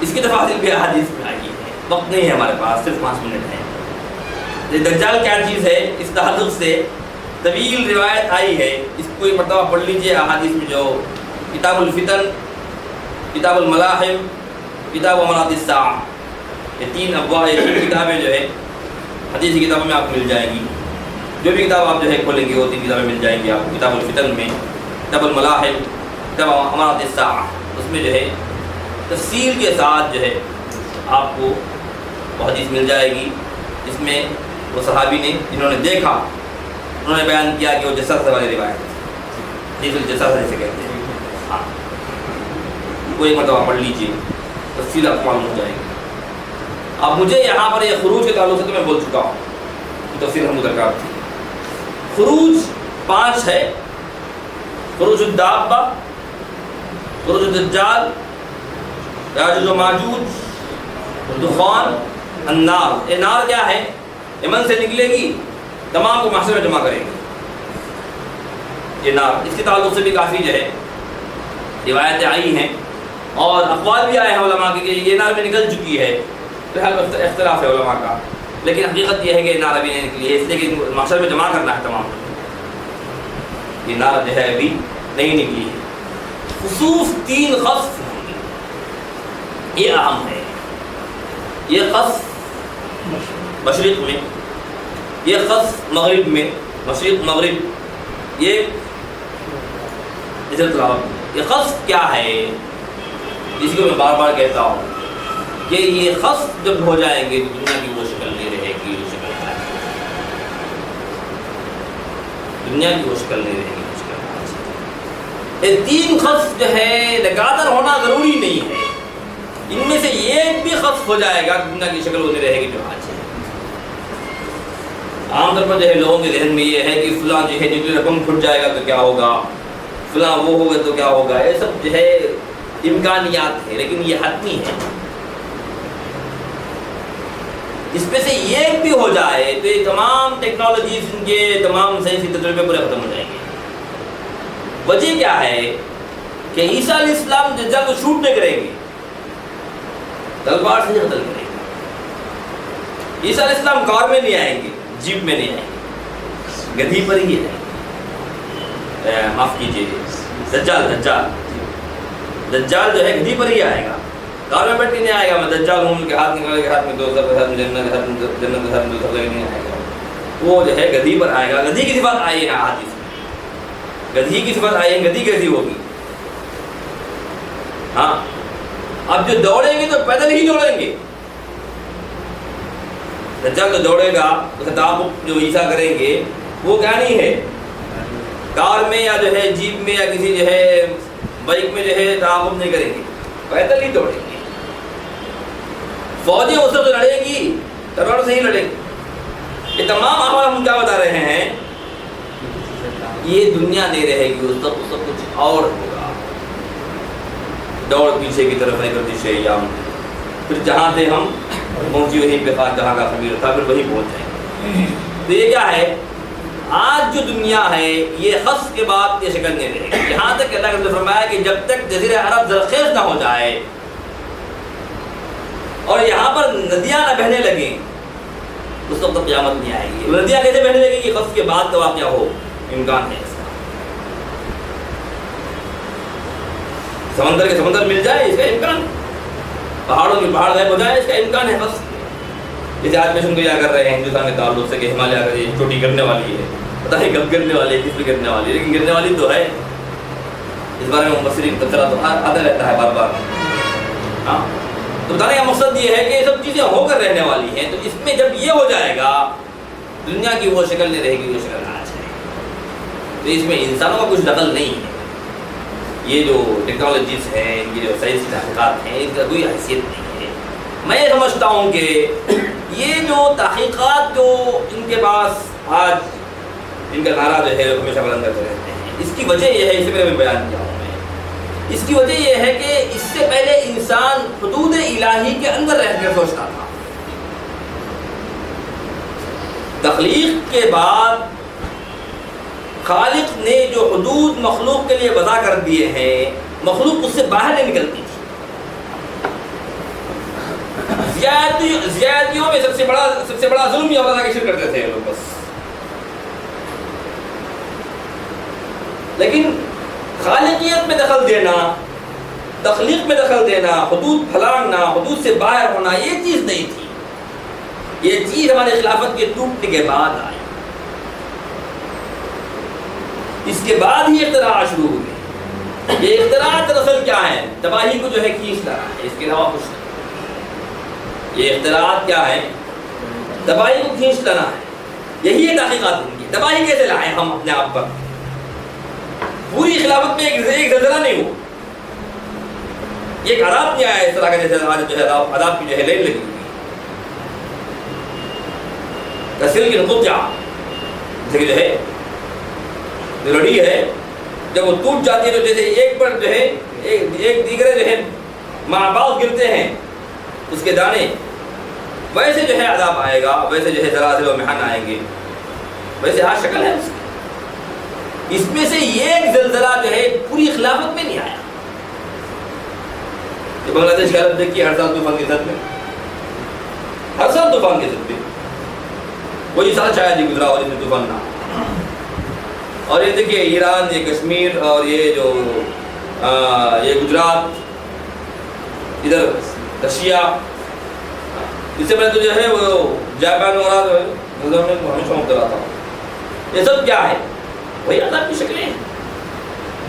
اس کی تفاصیل بھی حدیث میں آئی ہے، وقت نہیں ہے ہمارے پاس، صرف 5 منٹ ہے۔ دجال کیا چیز ہے، اس تعلق سے طویل روایت آئی ہے، اس کو ایک مرتبہ پڑھ لیجئے احادیث میں، جو کتاب الفتن، کتاب الملاحم، کتاب امارات الساعہ، یہ 3 ابواب، یہ 3 کتابیں جو ہے حدیث کی کتابوں میں آپ کو مل جائیں گی۔ جو بھی کتاب آپ جو ہے کھولیں گے وہ 3 کتابیں مل جائیں گی آپ کو، کتاب الفتن میں، کتاب الملاحم، کتاب امارات الساعہ، اس میں جو ہے تفصیل کے ساتھ جو ہے آپ کو وہ حدیث مل جائے گی۔ اس میں وہ صحابی نے جنہوں نے دیکھا، انہوں نے بیان کیا کہ وہ جسد والی روایت ہے، حدیث الجسد جسے کہتے ہیں۔ ہاں وہ ایک مرتبہ پڑھ لیجیے، تفصیل آپ معلوم ہو جائے گی۔ اب مجھے یہاں پر یہ خروج کے تعلق سے تو میں بول چکا ہوں، تفصیل ہم درکار تھی۔ خروج 5 ہے: خروج الدابہ، خروج الدجال، یاجوج و ماجوج، دخان، النار۔ یہ نار کیا ہے؟ یمن سے نکلے گی، تمام کو محشر میں جمع کرے گی، یہ نار۔ اس کے تعلق سے بھی کافی جو ہے روایتیں آئی ہیں اور اقوال بھی آئے ہیں علماء کے کہ یہ نار میں نکل چکی ہے۔ بہرحال اختلاف ہے علماء کا، لیکن حقیقت یہ ہے کہ نار ابھی نہیں نکلی ہے، اس لیے کہ محشر میں جمع کرنا ہے تمام، یہ نار جو ہے ابھی نہیں نکلی ہے۔ خصوص 3 خسف ہوں گے، یہ اہم ہے۔ یہ خسف مشرق میں، یہ خسف مغرب میں، مشرق مغرب، یہ خسف کیا ہے، اس کو میں بار بار کہتا ہوں کہ یہ خسف جب ہو جائیں گے تو دنیا کی وہ شکل نہیں رہے گی، جو شکل ہے دنیا کی وہ شکل نہیں رہے گی، یہ 3 خسف جو ہے لگاتار ہونا ضروری نہیں ہے، ان میں سے ایک بھی خسف ہو جائے گا دنیا کی شکل وہ نہیں رہے گی جو آج ہے۔ عام طور پر جو ہے لوگوں کے ذہن میں یہ ہے کہ فلاں جو ہے جتنی رقم پھٹ جائے گا تو کیا ہوگا، فلاں وہ ہوگا تو کیا ہوگا، یہ سب جو ہے امکانیات ہے، لیکن یہ حتمی ہے۔ اس میں سے ایک بھی ہو جائے تو یہ تمام ٹیکنالوجیز، ان کے تمام سائنسی تجربے پورے ختم ہو جائیں گے۔ وجہ کیا ہے کہ عیسیٰ علیہ السلام دجال کو شوٹ نہیں کریں گے، تلوار سے قتل کریں گے۔ عیسیٰ علیہ السلام کار میں نہیں آئیں گے، جیپ میں نہیں آئیں گے، گدھی پر ہی آئیں گے۔ معاف کیجیے، دجال جو ہے گدھی پر ہی آئے گا، کار میں بیٹھ کے نہیں آئے گا۔ میں دجال ہوں کے ہاتھ نکالے کے ہاتھ میں 2 سر کے ہاتھ میں جنت کے ہاتھ میں 2 سر نہیں آئے گا، وہ جو ہے گدھی پر آئے گا۔ گدھی کی صفات آئی ہے حدیث میں، گدھی کی صفات آئی ہے، گدھی کیسی ہوگی؟ ہاں اب جو دوڑیں گے تو پیدل ہی دوڑیں گے، دجال جو دوڑے گا اس کا تعاقب جو عیسیٰ کریں گے وہ کیا نہیں ہے، کار میں یا جو ہے جیپ میں یا کسی جو ہے بائک میں جو ہے تعاقب نہیں کریں گے، پیدل ہی دوڑیں گے. فوجیں اس سے تو لڑے گی، تلوار سے ہی لڑیں گی. یہ تمام احوال ہم کیا بتا رہے ہیں، یہ دنیا نہیں رہے گی، اس وقت کچھ اور ہوگا. دوڑ پیچھے کی طرف ہے گردش ایام، پھر جہاں تھے ہم پہنچی وہیں پہ جہاں کا خبیر تھا، پھر وہیں پہنچ جائیں گے. تو یہ کیا ہے، آج جو دنیا ہے یہ خص کے بعد یہ شکل نہیں رہے گی. یہاں تک اللہ نے فرمایا کہ جب تک جزیرہ عرب زرخیز نہ ہو جائے اور یہاں پر ندیاں نہ بہنے لگیں اس وقت قیامت نہیں آئے گی. ندیاں کیسے بہنے لگیں گی، خص کے بعد کا واقعہ ہو، امکان ہے اس کا. سمندر کے سمندر مل جائے اس کا امکان، پہاڑوں کی پہاڑ غائب ہو جائے اس کا امکان ہے بس. جیسے آج پیشن کو کیا کر رہے ہیں ہندوستان کے تعلق سے کہ ہمالیہ کا یہ چوٹی گرنے والی ہے، پتہ نہیں کب گرنے والی ہے، کس پہ گرنے والی ہے، لیکن گرنے والی تو ہے. اس بارے میں مبصرین تبصرہ تو آتا رہتا ہے بار بار. ہاں تو بتانے کا مقصد یہ ہے کہ یہ سب چیزیں ہو کر رہنے والی ہیں. تو اس میں جب یہ ہو جائے گا دنیا کی وہ شکل نہیں رہے گی، وہ شکل آج ہے. تو اس میں انسانوں کا کچھ دخل نہیں ہے. یہ جو ٹیکنالوجیز ہیں، یہ جو سائنس کی تحقیقات ہیں، ان کا کوئی حیثیت نہیں ہے. میں سمجھتا ہوں کہ یہ جو تحقیقات جو ان کے پاس آج ان کا نعرہ جو ہے ہمیشہ بلند کرتے رہتے ہیں، اس کی وجہ یہ ہے، اس سے پہلے میں بیان کیا ہوں میں، اس کی وجہ یہ ہے کہ اس سے پہلے انسان حدود الہی کے اندر رہ کر سوچتا تھا. تخلیق کے بعد خالق نے جو حدود مخلوق کے لیے وضع کر دیے ہیں، مخلوق اس سے باہر نہیں نکلتی تھی. زیادتیوں میں سب سے بڑا ظلم یہ ہوتا تھا کہ شرک کرتے تھے لوگ بس. لیکن خالقیت میں دخل دینا، تخلیق میں دخل دینا، حدود پھلانگنا، حدود سے باہر ہونا، یہ چیز نہیں تھی. یہ چیز ہمارے خلافت کے ٹوٹنے کے بعد آئی. اس کے بعد ہی اختراع شروع ہوئے. یہ اختراع دراصل کیا ہے، تباہی کو جو ہے کھینچ رہا ہے، اس کے علاوہ کچھ نہیں. یہ اختراعات کیا ہے، تباہی کو کھینچ لانا ہے. یہی ہے تحقیقات ان کی. تباہی کیسے لائیں ہم اپنے آپ پر، پوری خلافت میں ایک زلزلہ نہیں ہو، ایک عذاب نہیں آیا اس طرح کا جیسے آج جو ہے عذاب کی جو ہے لین لگی ہوئی کثیر کی نقطہ جیسے جو ہے لڑی ہے، جب وہ ٹوٹ جاتی ہے تو جیسے ایک پر جو ہے ایک دیگرے جو ہے ماں باپ گرتے ہیں اس کے دانے، ویسے جو ہے عذاب آئے گا، ویسے جو ہے زلازل و محن آئیں گے. ویسے آج شکل ہے اس میں سے ایک زلزلہ جو ہے پوری خلافت میں نہیں آیا. کہ بنگلہ دیش کا دیکھیے ہر سال طوفان کی زد میں، ہر سال طوفان کی زد میں، وہی سال شاید ہی گزرا اور اس میں طوفان نہ. اور یہ دیکھیے ایران، یہ کشمیر اور یہ جو یہ گجرات، ادھر رشیا، اس سے پہلے تو جو ہے وہ جاپان وغیرہ جو ہے ہمیشہ مبتلا تھا. یہ سب کیا ہے، وہی عذاب کی شکلیں ہیں.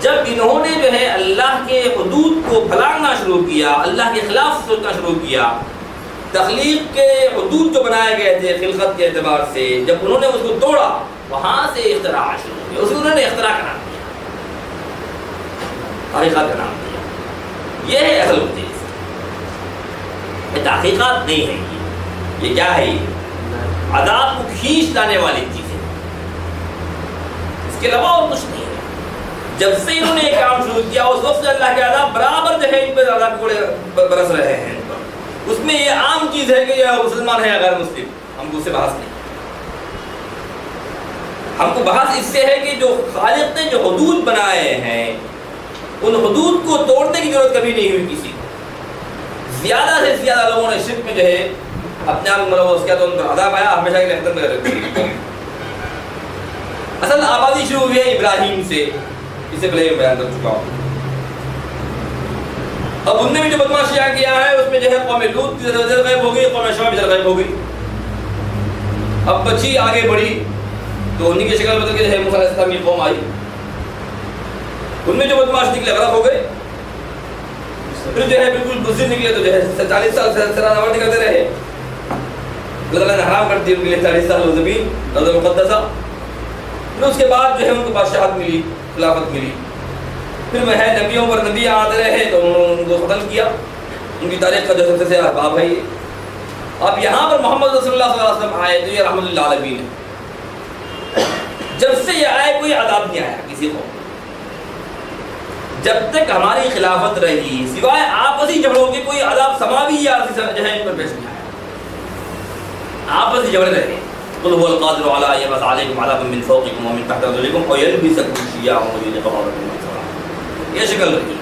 جب انہوں نے جو ہے اللہ کے حدود کو پھلانگنا شروع کیا، اللہ کے خلاف سوچنا شروع کیا، تخلیق کے حدود جو بنائے گئے تھے خلقت کے اعتبار سے، جب انہوں نے اس کو توڑا، وہاں سے اختراع شروع ہوا. اسے انہوں نے اختراع کا نام دیا، تحقیقات کا نام دیا. یہ ہے اصل چیز. یہ تحقیقات نہیں ہے، یہ کیا ہے، عذاب کو کھینچ لانے والی چیز ہے، اس کے علاوہ اور کچھ نہیں ہے. جب سے انہوں نے یہ کام شروع کیا اس وقت سے اللہ کے عذاب برابر جو ہے ان پر عذاب کوڑے برس رہے ہیں. اس میں یہ عام چیز ہے کہ یہ مسلمان ہے یا غیر مسلم، ہم کو اس سے بحث نہیں. ہم کو بحث اس سے ہے کہ جو خالق نے جو حدود بنائے ہیں ان حدود کو توڑنے کی ضرورت کبھی نہیں ہوئی کسی کو. زیادہ سے زیادہ لوگوں نے شرک میں جو ہے اپنے آپ ملوث کیا تو ان پر عذاب آیا، ہمیشہ کے لیے ختم کر رکھی. اصل آبادی شروع ہوئی ہے ابراہیم سے، اس سے پہلے بیان کر چکا ہوں. اب انہوں نے بھی جو بدماشیاں کیا ہے اس میں جو ہے قوم لوط کی نظر غائب ہو گئی، قوم شعیب کی نظر غائب ہو گئی. اب بچی آگے بڑھی تو انہی کی شکل بدل کے جو ہے موسیٰ علیہ السلام کی قوم آئی، ان میں جو بدماش نکلے غرق ہو گئے. پھر جو ہے بالکل بزدل نکلے تو جو ہے 40 سال سرانور نکلتے رہے. اللہ تعالیٰ نے حرام کر دی ان کے لیے 40 سال وہ زمین روضہ مقدسہ. پھر اس کے بعد جو ہے ان کو بادشاہت ملی, خلافت ملی. پھر وہ ہے نبیوں پر نبی آتے رہے تو انہوں نے ان کو قتل کیا. ان کی تاریخ کا جو سب سے باب ہے یہ. اب یہاں پر محمد رسول اللہ صلی اللہ علیہ وسلم آئے تو یہ رحمت اللہ عالمین ہے. جب سے یہ آئے کوئی عذاب نہیں آیا کسی کو. جب تک ہماری خلافت رہی سوائے آپسی جھگڑوں کے کوئی عذاب سماوی یا عارضی جو ہے ان پر پیش نہیں آیا. آپسی جھگڑے رہے. قل هو القادر على ان يبعث عليكم عذابا من فوقكم ومن تحت ارجلكم ويلبسكم شيعا ويذيق بعضكم بعضا. یہ شکل رہی.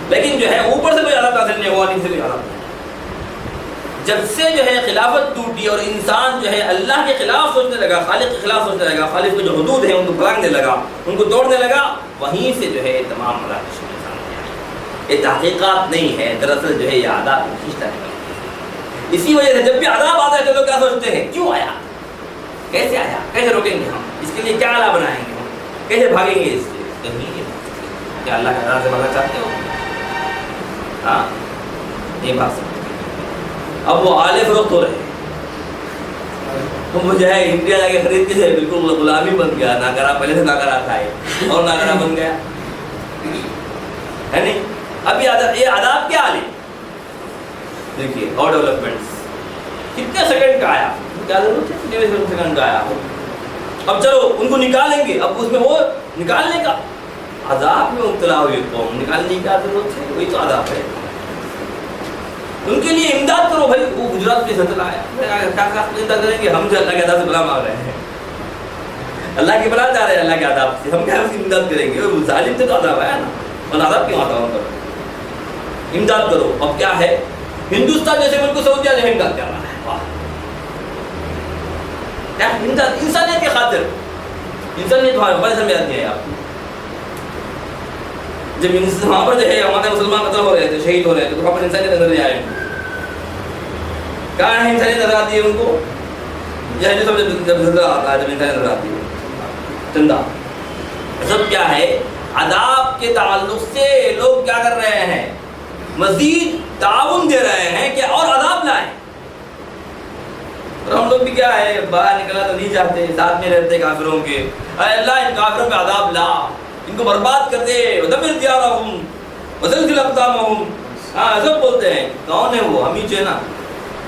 لیکن جو ہے اوپر سے کوئی عذاب نازل نہیں ہوا, نیچے سے کوئی عذاب نہیں. جب سے جو ہے خلافت ٹوٹی اور انسان جو ہے اللہ کے خلاف سوچنے لگا, خالق کے خلاف سوچنے لگا, خالق کے جو حدود ہیں ان کو پھلانگنے لگا, ان کو توڑنے لگا, وہیں سے جو ہے تمام مراکش میں سامنے آئے. یہ تحقیقات نہیں ہے, دراصل جو ہے یہ عذاب کھینچتا ہے. اسی وجہ سے جب بھی عذاب آتا ہے تو لوگ کیا سوچتے ہیں, کیوں آیا, کیسے آیا, کیسے روکیں گے ہم, اس کے لیے کیا آلہ بنائیں گے, ہم کیسے بھاگیں گے اس سے. کیا اللہ کے عذاب سے بھاگنا چاہتے ہو؟ ہاں, نہیں بھاگ سکتے. اب وہ آلے فروخت ہو رہے ہیں. وہ جو ہے انڈیا جا کے خرید کے سے بالکل غلامی بن گیا. ناکرا پہلے سے ناکرا تھا اور ناکرا بن گیا ہے نہیں. اب یہ عذاب کیا آلے دیکھیے, اور ڈیولپمنٹس کتنے سیکنڈ کا آیا, کیا ضرورت ہے کتنے سیکنڈ کا آیا. اب چلو ان کو نکالیں گے, اب اس میں وہ نکالنے کا عذاب میں مبتلا ہوئی قوم, نکالنے کی کیا ضرورت ہے, وہی تو عذاب ہے. ان کے لیے امداد کرو بھائی. وہ گجرات کے سطح آیا, کیا امداد کریں گے ہم جو اللہ کے عذاب سے بلا مانگ رہے ہیں, اللہ کی بلا جا رہے ہیں اللہ کے عذاب سے, ہم کیا اس کی امداد کریں گے. وہ ظالم سے تو عذاب آیا نا, اور عذاب کیوں آتا ہے ان پر, امداد کرو. اب کیا ہے, ہندوستان جیسے ملک کو سعودیہ نے امداد کر رہا ہے. واہ, کیا امداد انسانیت کی خاطر. انسانیت ہمارے سمجھ آتی ہے آپ. جب وہاں پر جو ہے ہمارے مسلمان قتل ہو رہے تھے, شہید ہو رہے تھے, تو وہاں پر انسانیت نظر نہیں آئے. کہاں ہے انسانیت نظر آتی ہے ان کو, یہ جو سب جب زلزلہ آتا ہے جب انسانیت نظر آتی ہے چندہ. سب کیا ہے, عذاب کے تعلق سے لوگ کیا کر رہے ہیں, مزید تعاون دے رہے ہیں کہ اور عذاب لائیں. اور ہم لوگ بھی کیا ہے, باہر نکلنا تو نہیں چاہتے, ساتھ میں رہتے کافروں کے. اے اللہ ان کافروں پہ عذاب لا, ان کو برباد کر دے, ودمر دیارہم وزلزل اقدامہم. ہاں سب بولتے ہیں. کون ہے وہ, ہم ہی جو ہے نا.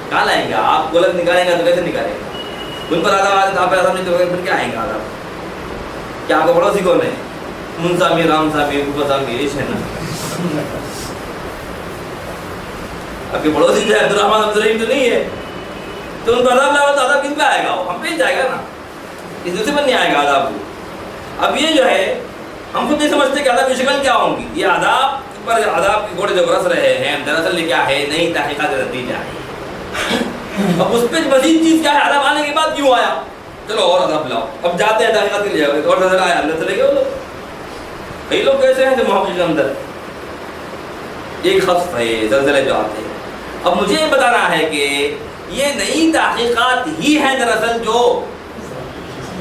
کہاں لائیں گے آپ, غلط نکالیں گے تو کیسے نکالیں گے. ان پر عذاب آتے تو آپ پر عذاب نہیں تو پھر کیا آئیں گے عذاب. کیا آپ کا پڑوسی کون ہے, منصابی, رام صاحبی, اوپر صاحبی, یہ ہے نا. آپ کے پڑوسی جو ہے عبدالرحمن عبدالرحیم تو نہیں ہے, تو ان پر عذاب لاؤ تو عذاب کن پہ آئے گا, وہ ہم پہ ہی جائے گا نا, اس دوسرے پر نہیں آئے گا عذاب. اب یہ جو ہے ہم خود نہیں سمجھتے کہ عذاب کی شکل کیا ہوں گی. یہ عذاب پر عذاب کے گھوڑے جو برس رہے ہیں دراصل یہ کیا ہے, نئی تحقیقات کا نتیجہ ہے. اب اس پہ مزید چیز کیا ہے, عذاب آنے کے بعد کیوں آیا, چلو اور عذاب لاؤ. اب جاتے ہیں تحقیقات کے لیے, اور نظر آیا اللہ چلے گئے وہ لوگ. کئی لوگ کیسے ہیں جو محقق کے اندر ایک خصف ہے زلزلے جو آتے ہیں. اب مجھے یہ بتانا ہے کہ یہ نئی تحقیقات ہی ہیں دراصل جو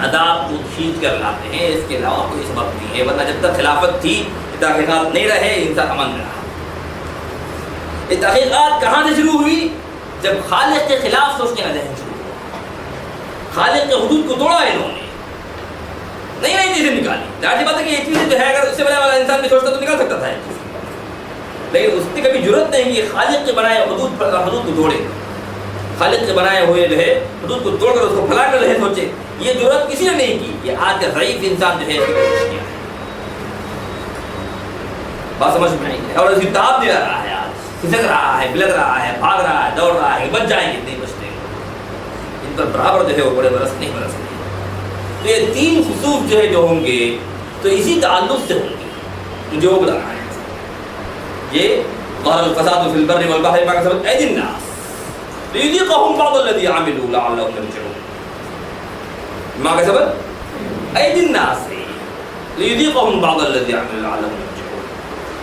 عذاب کو کھینچ کر لاتے ہیں, اس کے علاوہ کوئی سبب نہیں ہے. ورنہ جب تک خلافت تھی تحقیقات نہیں رہے, انسان امن میں رہا. یہ تحقیقات کہاں سے شروع ہوئی, جب خالق کے خلاف سوچنے کا ذہن شروع ہوا. خالق کے حدود کو توڑا انہوں نے, نئی نئی چیزیں نکالی. ظاہر سی بات ہے کہ ایک چیز جو ہے اگر اس سے بڑا والا انسان بھی سوچتا تو نکال سکتا تھا, لیکن اس نے کبھی جرأت نہیں کہ خالق کے بنائے حدود کو توڑے. خالق کے بنائے ہوئے جو ہے حدود کو توڑ کر اس کو پھیلا کر رہے سوچے, یہ جرأت کسی نے نہیں کی. یہ آج کا ضعیف انسان جو ہے بات سمجھ میں آئی ہے, اور اسی تاب دے رہا ہے, آج کھسک رہا ہے, بلک رہا ہے, بھاگ رہا ہے, دوڑ رہا ہے, بچ جائیں گے, نہیں بچتے. ان پر برابر جو ہے وہ بڑے برس نہیں برس نہیں. تو یہ تین خصوص جو ہے جو ہوں گے تو اسی تعلق سے ہوں گے جو بتانا ہے. یہ ظہر الفساد فی البر والبحر بما کسبت ایدی الناس لیذیقہم بعض الذی عملوا لعلہم یرجعون. بما کسبت ایدی الناس لیذیقہم بعض الذی عملوا لعلہم یرجعون.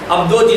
اب دو چیز